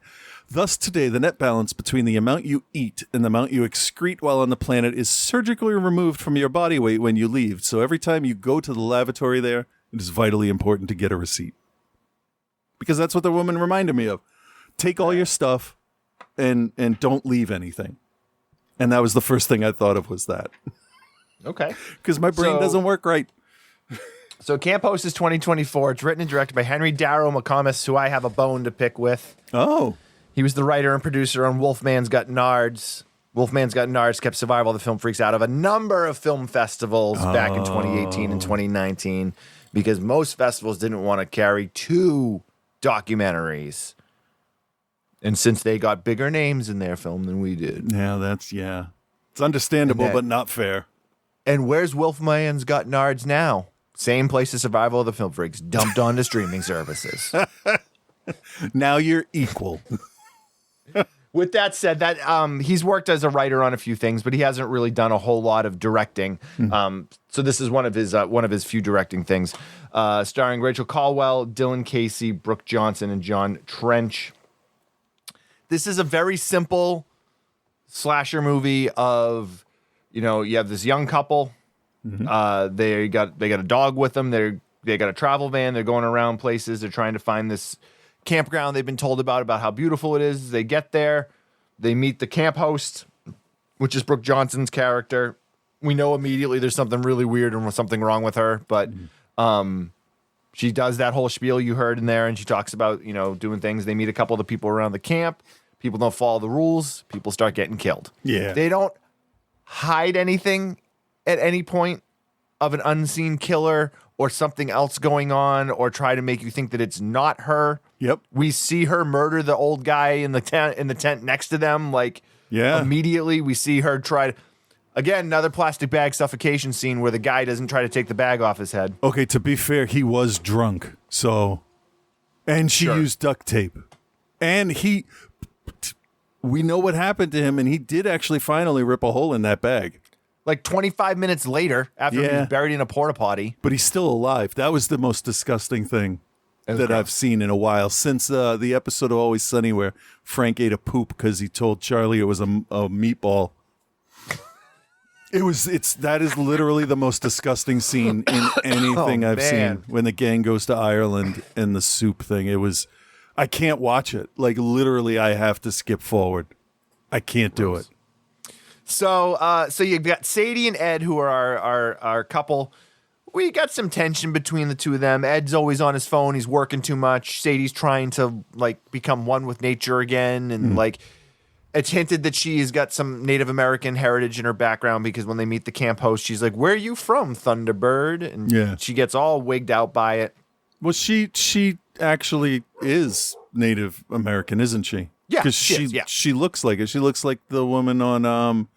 Thus, today, the net balance between the amount you eat and the amount you excrete while on the planet is surgically removed from your body weight when you leave. So every time you go to the lavatory there, it is vitally important to get a receipt. Because that's what the woman reminded me of. Take all your stuff and don't leave anything. And that was the first thing I thought of was that. Okay. Because my brain doesn't work right. So Camp Host is 2024. It's written and directed by Henry Darrow McComas, who I have a bone to pick with. Oh. He was the writer and producer on Wolfman's Got Nards. Wolfman's Got Nards kept Survival of the Film Freaks out of a number of film festivals back in 2018 and 2019 because most festivals didn't want to carry two documentaries. And since they got bigger names in their film than we did. Yeah, it's understandable, but not fair. And where's Wolfman's Got Nards now? Same place as Survival of the Film Freaks, dumped onto streaming services. Now you're equal. With that said, that he's worked as a writer on a few things, but he hasn't really done a whole lot of directing. So this is one of his few directing things, starring Rachel Caldwell, Dylan Casey, Brooke Johnson, and John Trench. This is a very simple slasher movie of, you have this young couple. They got a dog with them. They got a travel van. They're going around places. They're trying to find this campground they've been told about how beautiful it is. They get there. They meet the camp host, which is Brooke Johnson's character. We know immediately there's something really weird and something wrong with her, but she does that whole spiel you heard in there, and she talks about, doing things. They meet a couple of the people around the camp. People don't follow the rules. People start getting killed. Yeah. They don't hide anything at any point of an unseen killer or something else going on or try to make you think that it's not her. Yep. We see her murder the old guy in the tent next to them. Immediately we see her try to, again, another plastic bag suffocation scene where the guy doesn't try to take the bag off his head. Okay, to be fair, he was drunk. So, and she used duct tape. And we know what happened to him, and he did actually finally rip a hole in that bag. 25 minutes later, after he was buried in a porta potty. But he's still alive. That was the most disgusting thing that I've seen in a while since the episode of Always Sunny where Frank ate a poop because he told Charlie it was a meatball. That is literally the most disgusting scene in anything I've seen when the gang goes to Ireland and the soup thing. I can't watch it. Literally, I have to skip forward. I can't do it. So you've got Sadie and Ed, who are our couple. We got some tension between the two of them. Ed's always on his phone. He's working too much. Sadie's trying to become one with nature again. And it's hinted that she has got some Native American heritage in her background because when they meet the camp host, she's like, "Where are you from, Thunderbird?" And she gets all wigged out by it. Well, she actually is Native American, isn't she? Yeah, because she looks like it. She looks like the woman on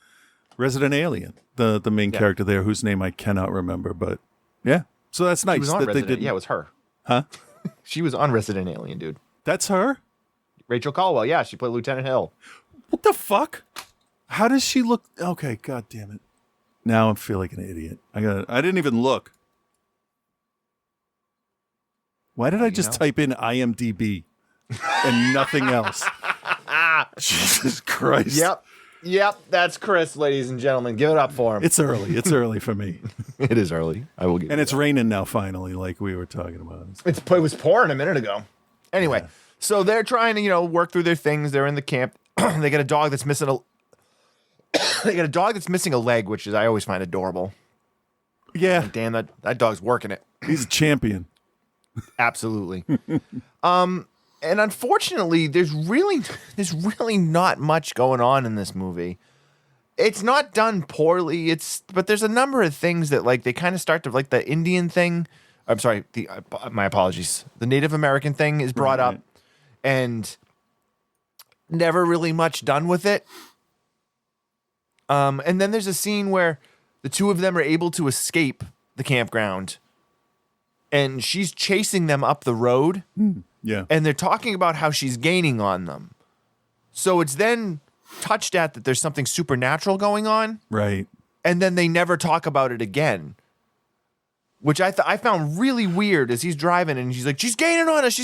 Resident Alien, the main character there, whose name I cannot remember. But yeah, so that's nice that they did. Yeah, it was her. Huh? She was on Resident Alien, dude. That's her? Rachel Caldwell. Yeah, she played Lieutenant Hill. What the fuck? How does she look? Okay, god damn it. Now I feel like an idiot. I didn't even look. Why did I just type in IMDb and nothing else? Jesus Christ. Yep, that's Chris, ladies and gentlemen. Give it up for him. It's early. It's early for me. It is early. I will give And you it's that. raining now, finally, like we were talking about. It was pouring a minute ago. Anyway, so they're trying to, work through their things. They're in the camp. They got a dog that's missing a leg, which is I always find adorable. Yeah. Like, damn, that dog's working it. He's a champion. Absolutely. And unfortunately, there's really not much going on in this movie. It's not done poorly. But there's a number of things that like they kind of start to like the Indian thing. I'm sorry. My apologies. The Native American thing is brought up, and never really much done with it. And then there's a scene where the two of them are able to escape the campground, and she's chasing them up the road. Yeah. And they're talking about how she's gaining on them. So it's then touched at that there's something supernatural going on. Right. And then they never talk about it again, which I found really weird as he's driving and she's like, she's gaining on us.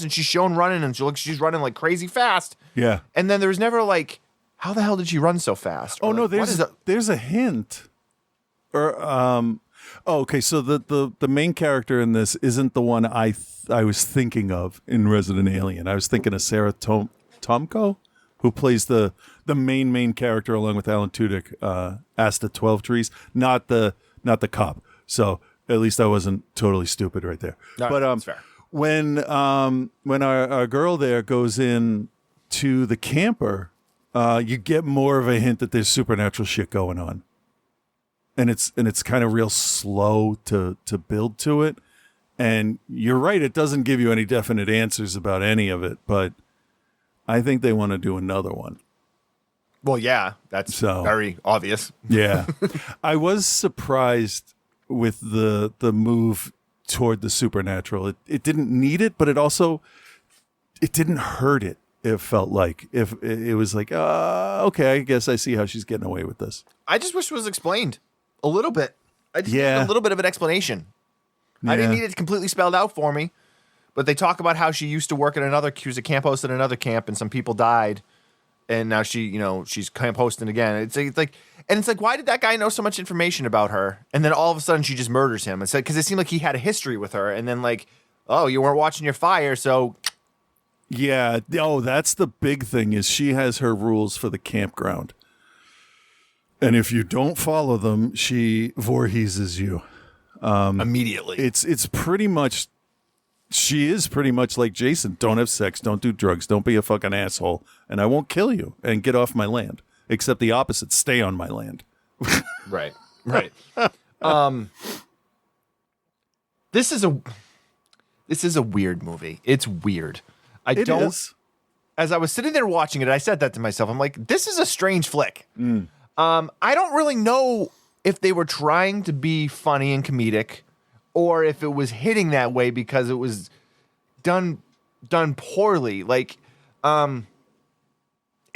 And she's shown running and she's running like crazy fast. Yeah. And then there was never like, how the hell did she run so fast? Oh, Or no, like, there's a hint. Okay, so the main character in this isn't the one I was thinking of in Resident Alien. I was thinking of Sarah Tomko, who plays the main character along with Alan Tudyk, Asta 12 Trees, not the cop. So at least I wasn't totally stupid right there. No, but that's fair. when our girl there goes in to the camper, you get more of a hint that there's supernatural shit going on. And it's kind of real slow to build to it. And you're right, it doesn't give you any definite answers about any of it, but I think they want to do another one. Well, yeah, that's very obvious. Yeah. I was surprised with the move toward the supernatural. It didn't need it, but it didn't hurt it. It felt like if it was like, okay, I guess I see how she's getting away with this. I just wish it was explained a little bit. I just needed a little bit of an explanation. I didn't need it completely spelled out for me, but they talk about how she used to work at she was a camp host at another camp and some people died. And now she's camp hosting again. It's like, why did that guy know so much information about her? And then all of a sudden she just murders him. It's like, because it seemed like he had a history with her. And then like, oh, you weren't watching your fire, so. Yeah. Oh, that's the big thing is she has her rules for the campground. And if you don't follow them, she Voorheeses you. Immediately. It's pretty much, she is pretty much like Jason. Don't have sex, don't do drugs, don't be a fucking asshole, and I won't kill you and get off my land. Except the opposite, stay on my land. Right. This is a weird movie. It's weird. It is. As I was sitting there watching it, I said that to myself. I'm like, this is a strange flick. I don't really know if they were trying to be funny and comedic, or if it was hitting that way because it was done poorly. Like, and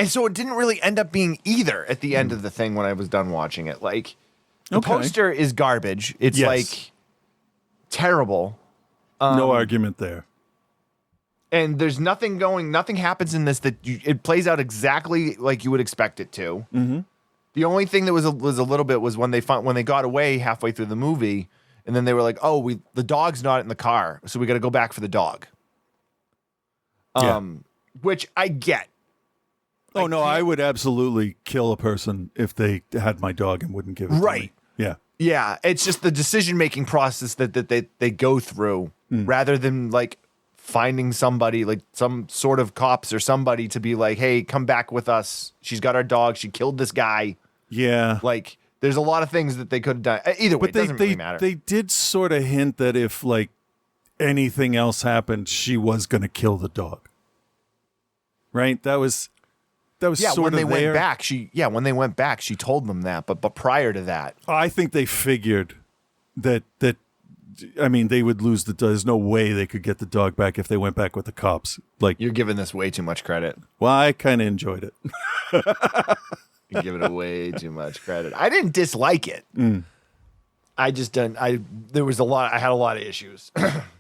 so it didn't really end up being either at the end of the thing when I was done watching it. Like, the poster is garbage. It's like terrible. No argument there. And there's nothing happens in this that it plays out exactly like you would expect it to. Mm-hmm. The only thing that was a little bit was when they got away halfway through the movie, and then they were like, "Oh, the dog's not in the car, so we got to go back for the dog." Which I get. Oh no, I would absolutely kill a person if they had my dog and wouldn't give it to me. Yeah. Yeah, it's just the decision-making process that they go through rather than like finding somebody, like some sort of cops or somebody to be like, "Hey, come back with us. She's got our dog. She killed this guy." Yeah. Like, there's a lot of things that they could have done. Either way, it doesn't really matter. They did sort of hint that if like anything else happened, she was going to kill the dog. Right? That was sort when of they there. when they went back, she told them that. But prior to that, I think they figured that I mean, they would lose there's no way they could get the dog back if they went back with the cops. Like, you're giving this way too much credit. Well, I kind of enjoyed it. You give it way too much credit. I didn't dislike it. I just didn't. I had a lot of issues.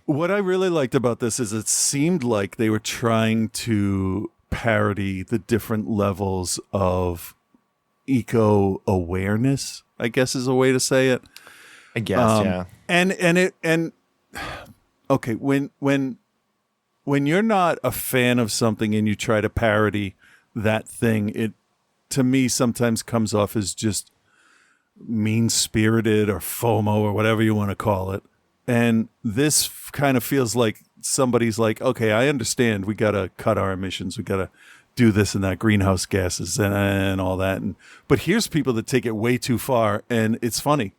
What I really liked about this is it seemed like they were trying to parody the different levels of eco-awareness, I guess is a way to say it. I guess, yeah. And okay, when you're not a fan of something and you try to parody that thing, it to me sometimes comes off as just mean-spirited or FOMO or whatever you want to call it. And this kind of feels like somebody's like, okay, I understand. We got to cut our emissions. We got to do this and that, greenhouse gases and all that. But here's people that take it way too far, and it's funny.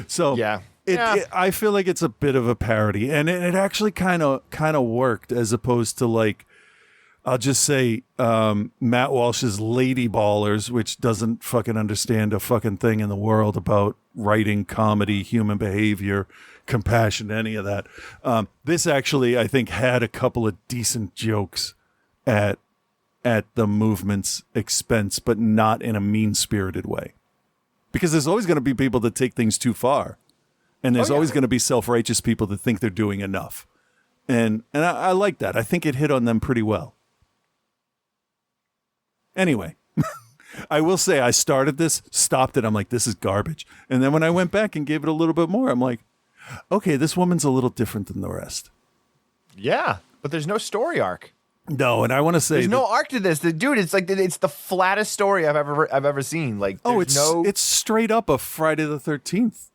So yeah. I feel like it's a bit of a parody, and it actually kind of worked, as opposed to, like, I'll just say Matt Walsh's Lady Ballers, which doesn't fucking understand a fucking thing in the world about writing, comedy, human behavior, compassion, any of that. This actually, I think, had a couple of decent jokes at the movement's expense, but not in a mean-spirited way. Because there's always going to be people that take things too far. And there's always going to be self-righteous people that think they're doing enough. And I like that. I think it hit on them pretty well. Anyway, I will say I started this, stopped it. I'm like, this is garbage. And then when I went back and gave it a little bit more, I'm like, okay, this woman's a little different than the rest. Yeah, but there's no story arc. No, and I want to say there's no arc to this. Dude, it's like it's the flattest story I've ever seen. Like, it's straight up a Friday the 13th,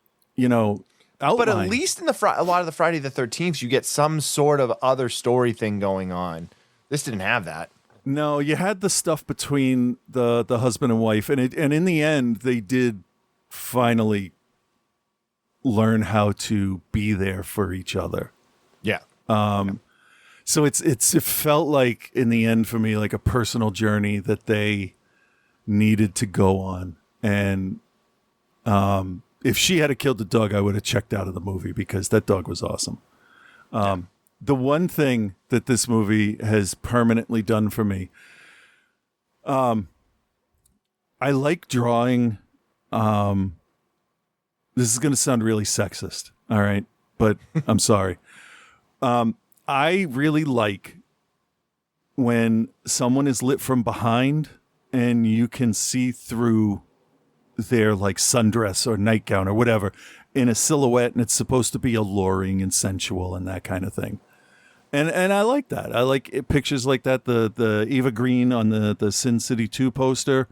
outline. But at least in a lot of the Friday the 13th, you get some sort of other story thing going on. This didn't have that. No, you had the stuff between the husband and wife, and in the end, they did finally learn how to be there for each other. Yeah. So it felt like, in the end, for me, like a personal journey that they needed to go on. And if she had killed the dog, I would have checked out of the movie, because that dog was awesome. The one thing that this movie has permanently done for me, I like drawing. This is going to sound really sexist, all right? But I'm sorry. I really like when someone is lit from behind and you can see through their, like, sundress or nightgown or whatever in a silhouette, and it's supposed to be alluring and sensual and that kind of thing. And I like that. I like pictures like that. The Eva Green on the Sin City 2 poster.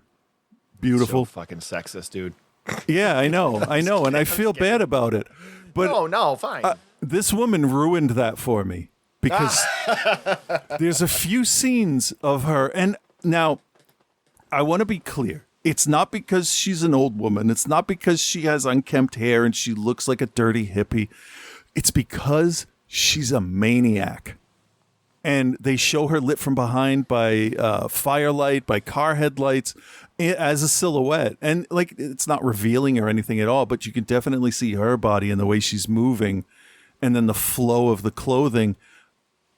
Beautiful. So fucking sexist, dude. Yeah, I know. And I feel bad about it. But no, fine. This woman ruined that for me, because there's a few scenes of her. And now, I want to be clear. It's not because she's an old woman. It's not because she has unkempt hair and she looks like a dirty hippie. It's because she's a maniac. And they show her lit from behind by firelight, by car headlights, as a silhouette. And, like, it's not revealing or anything at all, but you can definitely see her body and the way she's moving, and then the flow of the clothing.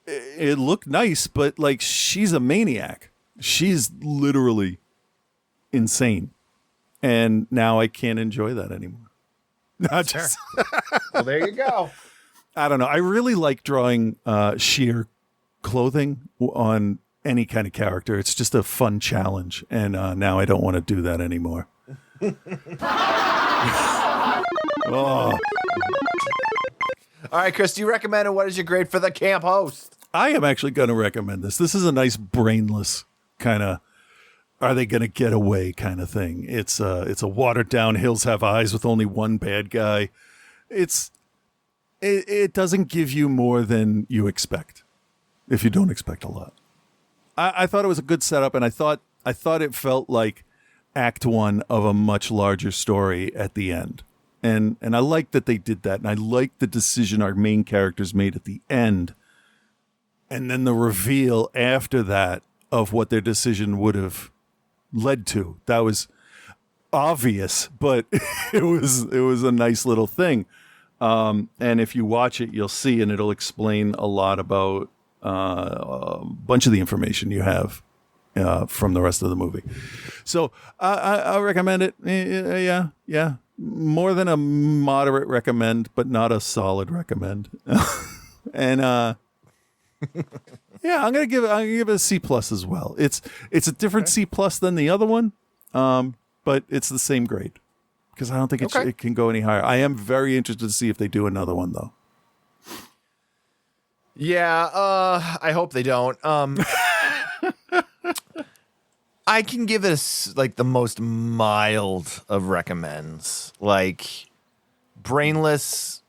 It looked nice, but, like, she's a maniac. She's literally insane. And now I can't enjoy that anymore. Just Well, there you go. I don't know. I really like drawing sheer clothing on any kind of character. It's just a fun challenge. And now I don't want to do that anymore. Oh. All right, Chris, do you recommend it? What is your grade for the camp host? I am actually going to recommend this. This is a nice brainless kind of, are they going to get away kind of thing. It's a watered down Hills Have Eyes with only one bad guy. It doesn't give you more than you expect, if you don't expect a lot. I thought it was a good setup, and I thought it felt like act one of a much larger story at the end. And I like that they did that, and I like the decision our main characters made at the end, and then the reveal after that of what their decision would have led to. That was obvious, but it was a nice little thing. And if you watch it, you'll see, and it'll explain a lot about a bunch of the information you have from the rest of the movie. So I recommend it. Yeah. More than a moderate recommend, but not a solid recommend. And yeah, I'm gonna give it a C+ as well. It's a different C+ than the other one, but it's the same grade because I don't think it can go any higher. I am very interested to see if they do another one though. Yeah, I hope they don't. I can give it like the most mild of recommends, like brainless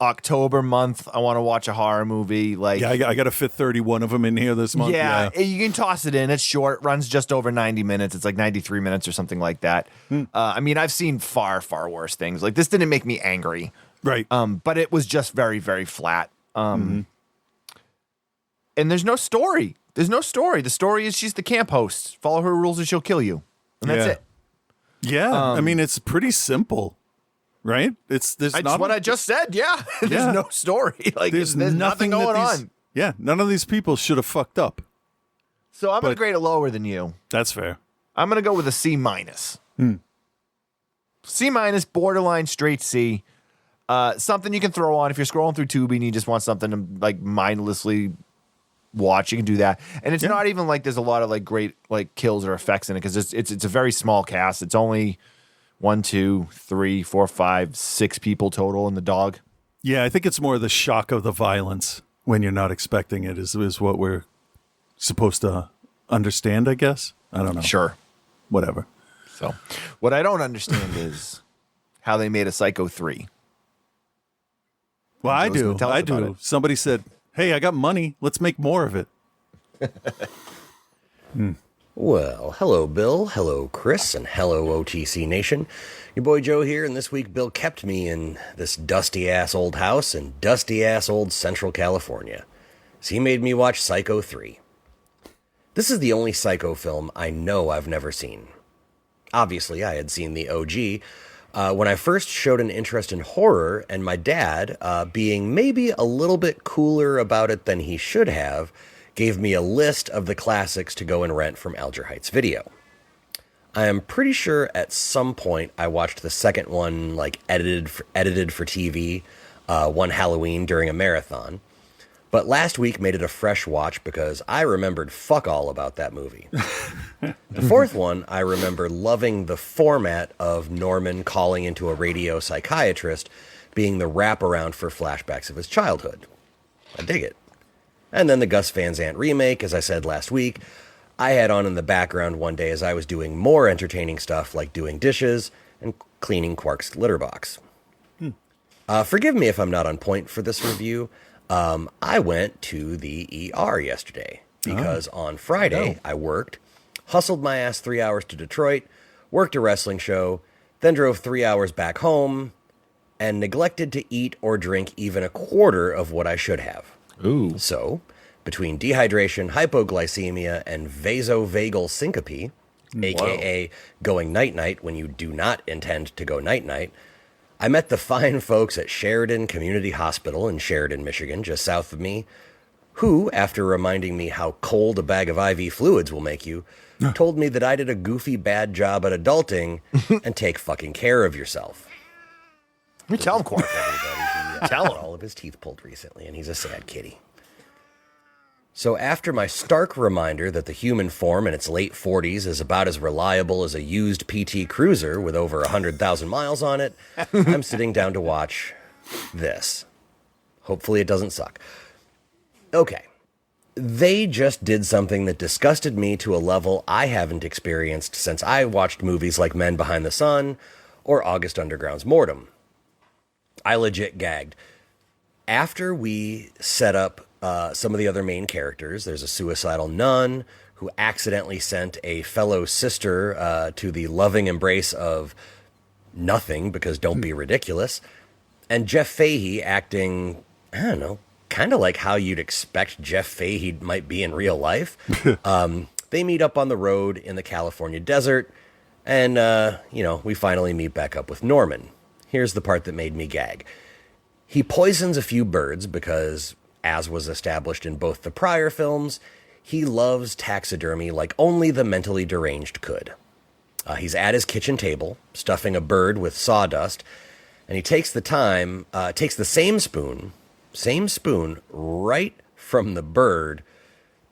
October month. I want to watch a horror movie. Like, yeah, I got to fit 31 of them in here this month. Yeah, you can toss it in. It's short, runs just over 90 minutes. It's like 93 minutes or something like that. I mean, I've seen far, far worse things. Like this didn't make me angry, right? But it was just very, very flat. And there's no story. There's no story. The story is she's the camp host. Follow her rules or she'll kill you. And that's it. Yeah. I mean, it's pretty simple, right? It's what I just said. Yeah. There's no story. Like there's nothing going on. Yeah. None of these people should have fucked up. So I'm going to grade it lower than you. That's fair. I'm going to go with a C-. C-, borderline straight C. Something you can throw on if you're scrolling through Tubi and you just want something to like mindlessly watch. You can do that, and it's not even like there's a lot of like great like kills or effects in it because it's a very small cast. It's only 1, 2, 3, 4, 5, 6 people total in the dog. Yeah, I think it's more the shock of the violence when you're not expecting it is what we're supposed to understand. I guess I don't know. Sure, whatever. So, what I don't understand is how they made a Psycho 3. Well, I do. Somebody said, "Hey, I got money. Let's make more of it." Well, hello, Bill. Hello, Chris. And hello, OTC Nation. Your boy Joe here, and this week Bill kept me in this dusty-ass old house in dusty-ass old Central California. So he made me watch Psycho 3. This is the only Psycho film I know I've never seen. Obviously, I had seen the OG, when I first showed an interest in horror, and my dad, being maybe a little bit cooler about it than he should have, gave me a list of the classics to go and rent from Alger Heights Video. I am pretty sure at some point I watched the second one, like edited for TV, one Halloween during a marathon. But last week made it a fresh watch because I remembered fuck all about that movie. The fourth one, I remember loving the format of Norman calling into a radio psychiatrist being the wraparound for flashbacks of his childhood. I dig it. And then the Gus Van Sant remake, as I said last week, I had on in the background one day as I was doing more entertaining stuff like doing dishes and cleaning Quark's litter box. Forgive me if I'm not on point for this review. I went to the ER yesterday because on Friday I worked, hustled my ass 3 hours to Detroit, worked a wrestling show, then drove 3 hours back home, and neglected to eat or drink even a quarter of what I should have. Ooh. So, between dehydration, hypoglycemia, and vasovagal syncope, a.k.a. going night-night when you do not intend to go night-night, I met the fine folks at Sheridan Community Hospital in Sheridan, Michigan, just south of me, who, after reminding me how cold a bag of IV fluids will make you, told me that I did a goofy bad job at adulting and take fucking care of yourself. You tell him, Quark. Everybody, tell him. All of his teeth pulled recently, and he's a sad kitty. So after my stark reminder that the human form in its late 40s is about as reliable as a used PT Cruiser with over 100,000 miles on it, I'm sitting down to watch this. Hopefully it doesn't suck. Okay. They just did something that disgusted me to a level I haven't experienced since I watched movies like Men Behind the Sun or August Underground's Mortem. I legit gagged. After we set up some of the other main characters, there's a suicidal nun who accidentally sent a fellow sister to the loving embrace of nothing because don't be ridiculous. And Jeff Fahey acting, I don't know, kind of like how you'd expect Jeff Fahey might be in real life. They meet up on the road in the California desert, and, we finally meet back up with Norman. Here's the part that made me gag. He poisons a few birds because, as was established in both the prior films, he loves taxidermy like only the mentally deranged could. He's at his kitchen table, stuffing a bird with sawdust, and he takes the same spoon right from the bird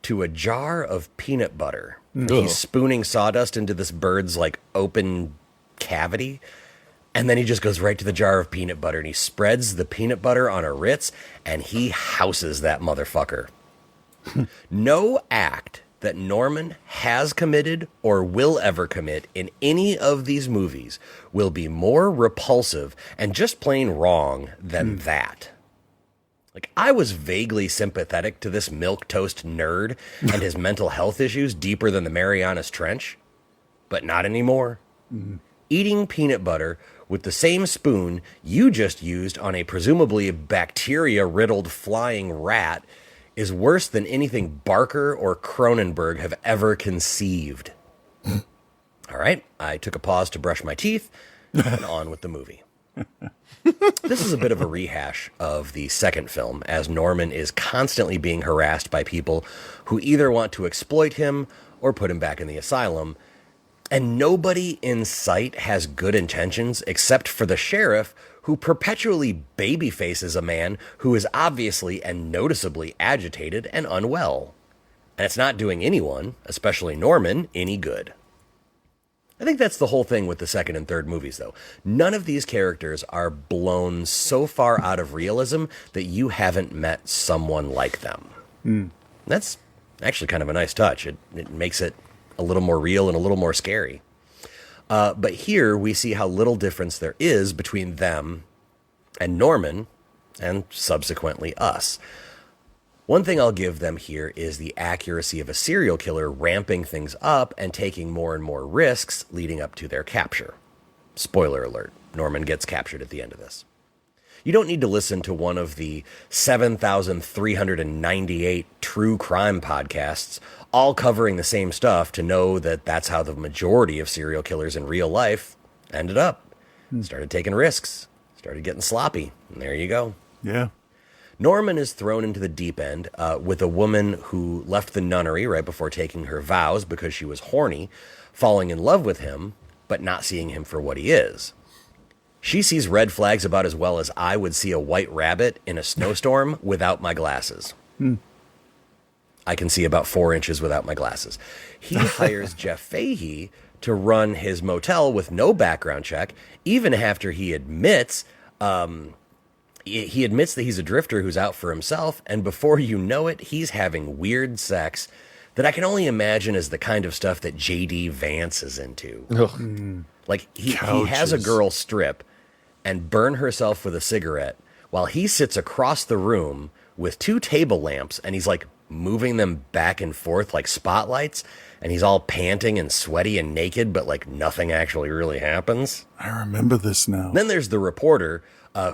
to a jar of peanut butter. He's spooning sawdust into this bird's like open cavity, and then he just goes right to the jar of peanut butter, and he spreads the peanut butter on a Ritz, and he houses that motherfucker. No act that Norman has committed or will ever commit in any of these movies will be more repulsive and just plain wrong than that. Like, I was vaguely sympathetic to this milquetoast nerd and his mental health issues deeper than the Marianas Trench, but not anymore. Eating peanut butter with the same spoon you just used on a presumably bacteria-riddled flying rat is worse than anything Barker or Cronenberg have ever conceived. All right, I took a pause to brush my teeth, and on with the movie. This is a bit of a rehash of the second film, as Norman is constantly being harassed by people who either want to exploit him or put him back in the asylum, and nobody in sight has good intentions except for the sheriff, who perpetually babyfaces a man who is obviously and noticeably agitated and unwell. And it's not doing anyone, especially Norman, any good. I think that's the whole thing with the second and third movies, though. None of these characters are blown so far out of realism that you haven't met someone like them. That's actually kind of a nice touch. It makes it a little more real and a little more scary. But here we see how little difference there is between them and Norman, and subsequently us. One thing I'll give them here is the accuracy of a serial killer ramping things up and taking more and more risks leading up to their capture. Spoiler alert, Norman gets captured at the end of this. You don't need to listen to one of the 7,398 true crime podcasts, all covering the same stuff, to know that that's how the majority of serial killers in real life ended up. Started taking risks, started getting sloppy, and there you go. Yeah. Norman is thrown into the deep end with a woman who left the nunnery right before taking her vows because she was horny, falling in love with him, but not seeing him for what he is. She sees red flags about as well as I would see a white rabbit in a snowstorm without my glasses. I can see about 4 inches without my glasses. He hires Jeff Fahey to run his motel with no background check, even after he admits that he's a drifter who's out for himself, and before you know it, he's having weird sex that I can only imagine is the kind of stuff that J.D. Vance is into. Like, he has a girl strip and burn herself with a cigarette while he sits across the room with 2 table lamps, and he's like moving them back and forth like spotlights, and he's all panting and sweaty and naked, but like nothing actually really happens. I remember this now. Then there's the reporter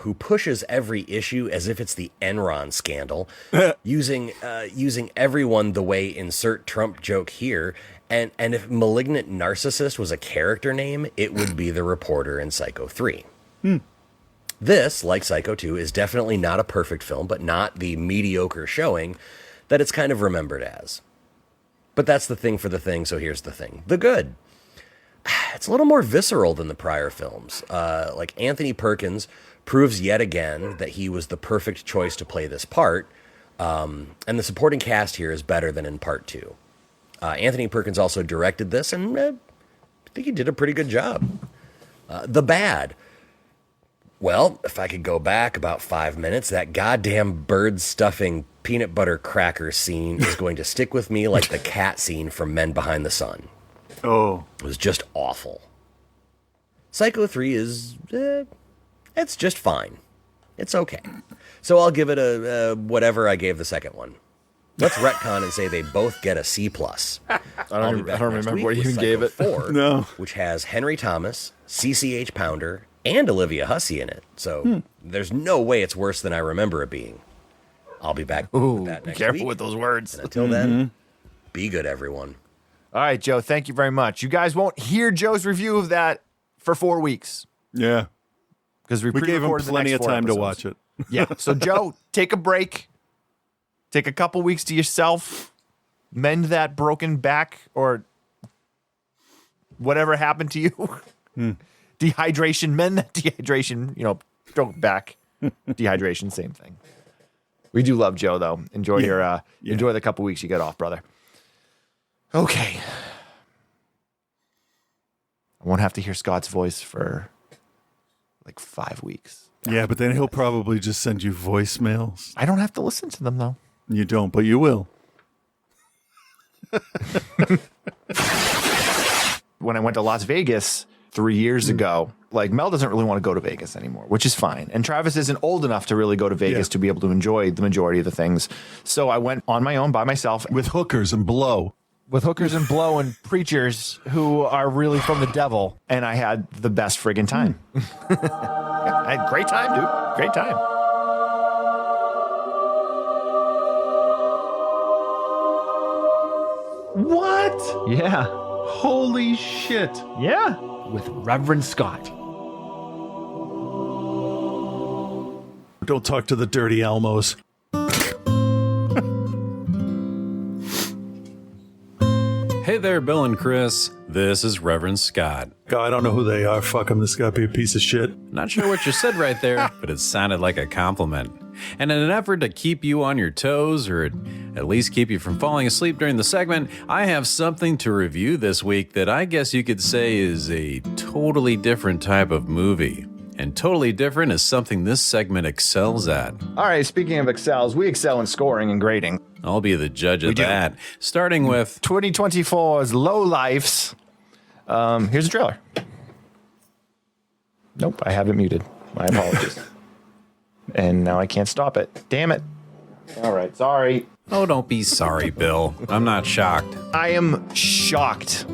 who pushes every issue as if it's the Enron scandal, using everyone the way insert Trump joke here. And if Malignant Narcissist was a character name, it would be the reporter in Psycho 3. This, like Psycho 2, is definitely not a perfect film, but not the mediocre showing that it's kind of remembered as. But that's the thing for the thing, so here's the thing. The good. It's a little more visceral than the prior films. Like, Anthony Perkins proves yet again that he was the perfect choice to play this part, and the supporting cast here is better than in part 2. Anthony Perkins also directed this, and I think he did a pretty good job. The bad. Well, if I could go back about 5 minutes, that goddamn bird stuffing peanut butter cracker scene is going to stick with me like the cat scene from Men Behind the Sun. Oh. It was just awful. Psycho 3 is, it's just fine. It's okay. So I'll give it a whatever I gave the second one. Let's retcon and say they both get a C+. I don't remember what you even gave it. 4, No. Which has Henry Thomas, CCH Pounder, and Olivia Hussey in it. So there's no way it's worse than I remember it being. I'll be back with that next Careful week. with those words. And until then, be good, everyone. All right, Joe, thank you very much. You guys won't hear Joe's review of that for 4 weeks. Yeah. Because we gave him pre-recorded the plenty next of 4 time to episodes. watch it. Yeah. So, Joe, take a break. Take a couple weeks to yourself. mend that broken back or whatever happened to you. Dehydration, mend that dehydration, broke back. Dehydration, same thing. We do love Joe, though. Enjoy enjoy the couple weeks you get off, brother. Okay. I won't have to hear Scott's voice for like 5 weeks. Yeah, but then he'll probably just send you voicemails. I don't have to listen to them, though. You don't, but you will. When I went to Las Vegas 3 years ago, like Mel doesn't really want to go to Vegas anymore, which is fine. And Travis isn't old enough to really go to Vegas to be able to enjoy the majority of the things. So I went on my own by myself. With hookers and blow. With hookers and blow and preachers who are really from the devil. And I had the best friggin' time. I had a great time, dude. Great time. What? Yeah. Holy shit. Yeah. With Reverend Scott. Don't talk to the dirty Elmos. Hey there, Bill and Chris. This is Reverend Scott. God, I don't know who they are. Fuck them. This guy be a piece of shit. Not sure what you said right there, but it sounded like a compliment. And in an effort to keep you on your toes, or at least keep you from falling asleep during the segment, I have something to review this week that I guess you could say is a totally different type of movie. And totally different is something this segment excels at. All right, speaking of excels, we excel in scoring and grading. I'll be the judge of that. Starting with 2024's Lowlifes. Here's a trailer. Nope, I have it muted. My apologies. And now I can't stop it. Damn it. All right, sorry. Oh, don't be sorry, Bill. I'm not shocked. I am shocked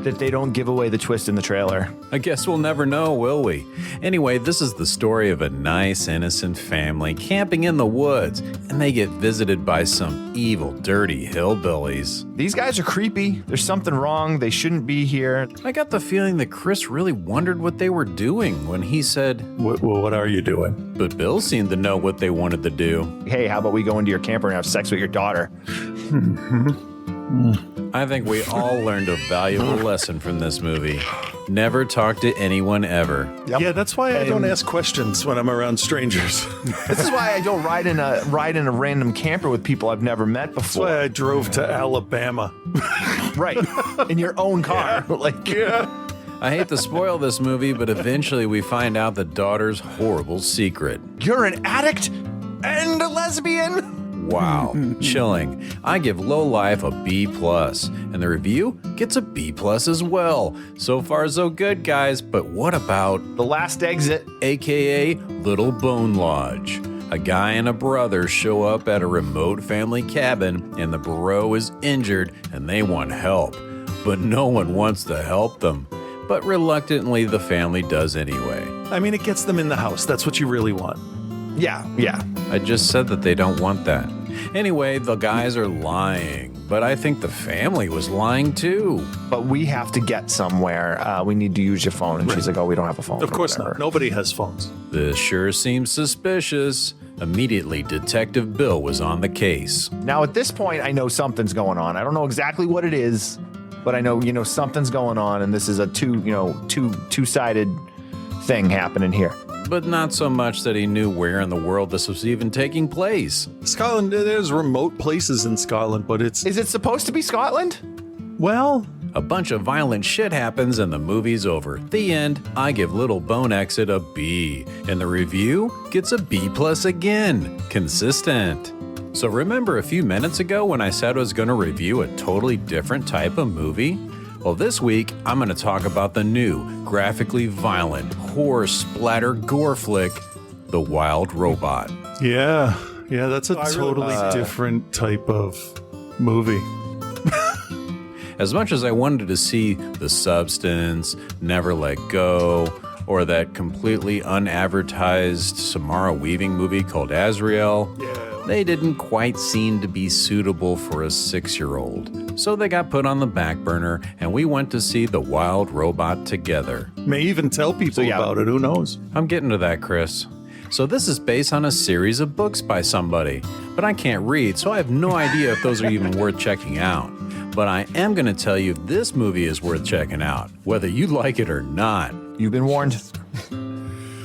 that they don't give away the twist in the trailer. I guess we'll never know, will we? Anyway, this is the story of a nice, innocent family camping in the woods, and they get visited by some evil, dirty hillbillies. These guys are creepy. There's something wrong. They shouldn't be here. I got the feeling that Chris really wondered what they were doing when he said, What are you doing? But Bill seemed to know what they wanted to do. Hey, how about we go into your camper and have sex with your daughter? I think we all learned a valuable lesson from this movie. Never talk to anyone ever. Yep. Yeah, that's why I don't ask questions when I'm around strangers. This is why I don't ride in a random camper with people I've never met before. That's why I drove to Alabama. Right. In your own car. I hate to spoil this movie, but eventually we find out the daughter's horrible secret. You're an addict and a lesbian? Wow, chilling. I give Low Life a B+, and the review gets a B+ as well. So far so good, guys, but what about The Last Exit, aka Little Bone Lodge? A guy and a brother show up at a remote family cabin, and the bro is injured and they want help, but no one wants to help them. But reluctantly, the family does anyway. I mean, it gets them in the house. That's what you really want. Yeah. I just said that they don't want that. Anyway, the guys are lying, but I think the family was lying too. But we have to get somewhere. We need to use your phone. And she's like, oh, we don't have a phone. Of course not. Nobody has phones. This sure seems suspicious. Immediately, Detective Bill was on the case. Now, at this point, I know something's going on. I don't know exactly what it is, but I know, something's going on, and this is a two-sided thing happening here. But not so much that he knew where in the world this was even taking place. Scotland, there's remote places in Scotland, but it's... Is it supposed to be Scotland? Well... A bunch of violent shit happens and the movie's over. The end. I give Little Bone Exit a B. And the review gets a B+ again. Consistent. So remember a few minutes ago when I said I was going to review a totally different type of movie? Well, this week, I'm going to talk about the new, graphically violent, horror splatter gore flick, The Wild Robot. Yeah, that's a totally different type of movie. As much as I wanted to see The Substance, Never Let Go, or that completely unadvertised Samara Weaving movie called Azrael, they didn't quite seem to be suitable for a 6-year-old. So they got put on the back burner, and we went to see The Wild Robot together. May even tell people about it, who knows? I'm getting to that, Chris. So this is based on a series of books by somebody. But I can't read, so I have no idea if those are even worth checking out. But I am going to tell you this movie is worth checking out, whether you like it or not. You've been warned.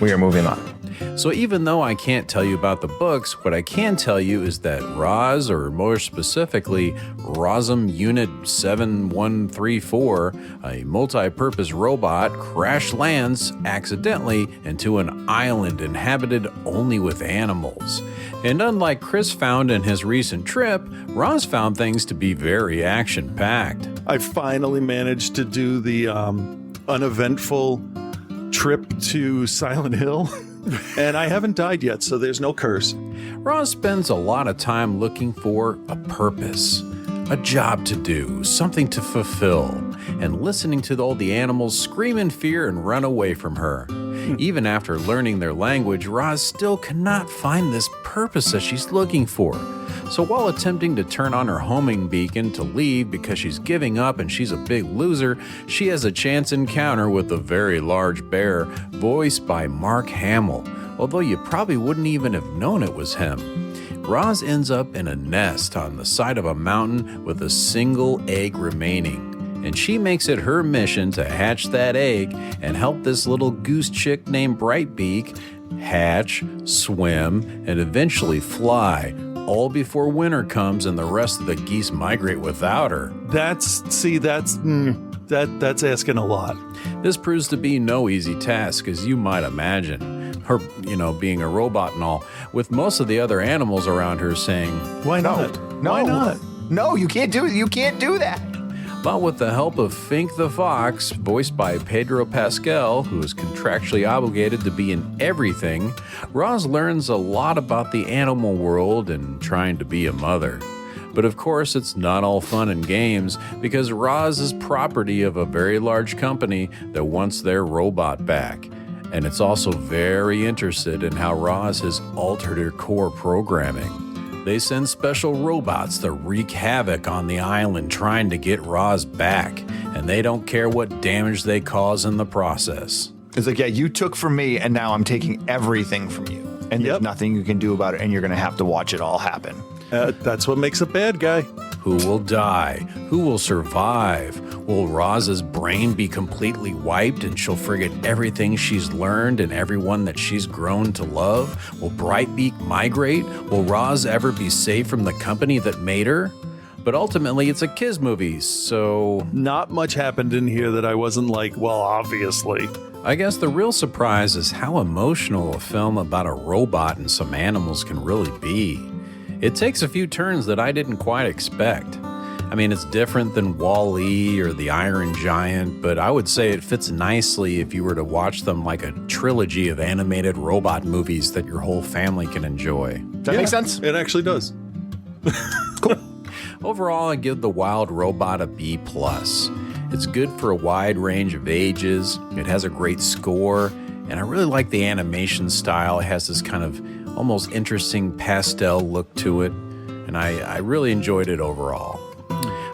We are moving on. So even though I can't tell you about the books, what I can tell you is that Roz, or more specifically, Rosum Unit 7134, a multi-purpose robot, crash lands accidentally into an island inhabited only with animals. And unlike Chris found in his recent trip, Roz found things to be very action-packed. I finally managed to do the uneventful trip to Silent Hill. And I haven't died yet, so there's no curse. Roz spends a lot of time looking for a purpose, a job to do, something to fulfill, and listening to all the animals scream in fear and run away from her. Even after learning their language, Roz still cannot find this purpose that she's looking for. So while attempting to turn on her homing beacon to leave because she's giving up and she's a big loser, she has a chance encounter with a very large bear, voiced by Mark Hamill, although you probably wouldn't even have known it was him. Roz ends up in a nest on the side of a mountain with a single egg remaining. And she makes it her mission to hatch that egg and help this little goose chick named Brightbeak hatch, swim, and eventually fly, all before winter comes and the rest of the geese migrate without her. That's asking a lot. This proves to be no easy task, as you might imagine. Her, being a robot and all, with most of the other animals around her saying, "Why not? No, why not? No, you can't do it. You can't do that." But with the help of Fink the Fox, voiced by Pedro Pascal, who is contractually obligated to be in everything, Roz learns a lot about the animal world and trying to be a mother. But of course, it's not all fun and games, because Roz is property of a very large company that wants their robot back. And it's also very interested in how Roz has altered her core programming. They send special robots that wreak havoc on the island trying to get Roz back, and they don't care what damage they cause in the process. It's like, yeah, you took from me, and now I'm taking everything from you. And there's nothing you can do about it, and you're going to have to watch it all happen. That's what makes a bad guy. Who will die? Who will survive? Will Roz's brain be completely wiped and she'll forget everything she's learned and everyone that she's grown to love? Will Brightbeak migrate? Will Roz ever be saved from the company that made her? But ultimately, it's a kids movie, so... Not much happened in here that I wasn't like, well, obviously. I guess the real surprise is how emotional a film about a robot and some animals can really be. It takes a few turns that I didn't quite expect. I mean, it's different than Wall-E or The Iron Giant, but I would say it fits nicely if you were to watch them like a trilogy of animated robot movies that your whole family can enjoy. Does that make sense? It actually does. Cool. Overall, I give The Wild Robot a B+. It's good for a wide range of ages, it has a great score, and I really like the animation style. It has this kind of almost interesting pastel look to it, and I really enjoyed it overall.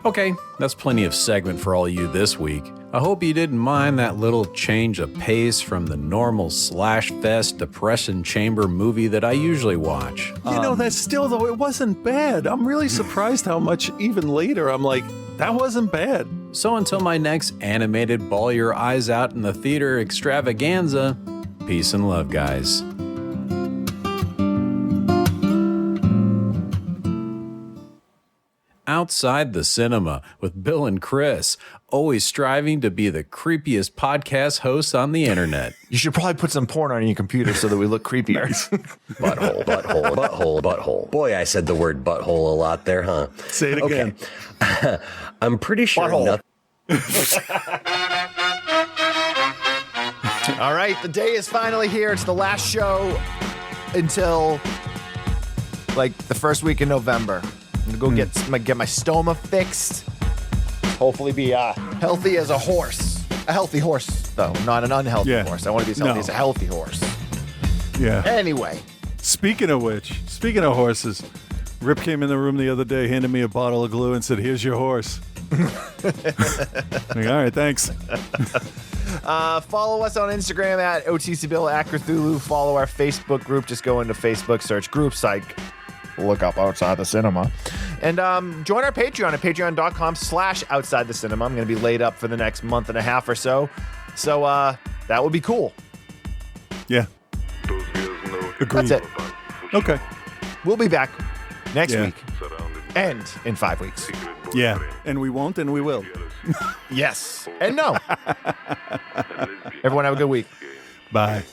Okay, that's plenty of segment for all of you this week. I hope you didn't mind that little change of pace from the normal slash-fest depression chamber movie that I usually watch. That's still, though, it wasn't bad. I'm really surprised how much, even later, I'm like, that wasn't bad. So until my next animated bawl your eyes out in the theater extravaganza, peace and love, guys. Outside the Cinema with Bill and Chris, always striving to be the creepiest podcast hosts on the internet. You should probably put some porn on your computer so that we look creepier. Butthole, butthole, butthole, butthole. Boy, I said the word butthole a lot there, huh? Say it again. Okay. I'm pretty sure nothing. All right, the day is finally here. It's the last show until like the first week in November. I'm gonna go get my stoma fixed. Hopefully be healthy as a horse. A healthy horse, though, not an unhealthy horse. I want to be as healthy as a healthy horse. Yeah. Anyway. Speaking of horses, Rip came in the room the other day, handed me a bottle of glue and said, "Here's your horse." Like, all right, thanks. Follow us on Instagram at OTCBill at Cthulhu. Follow our Facebook group. Just go into Facebook, search groups like look up Outside the Cinema. And join our Patreon at patreon.com/Outside the Cinema. I'm going to be laid up for the next month and a half or so. So that would be cool. Yeah. Agreed. That's it. Okay. We'll be back next week and in 5 weeks. Yeah. And we won't and we will. Yes. And no. Everyone have a good week. Bye.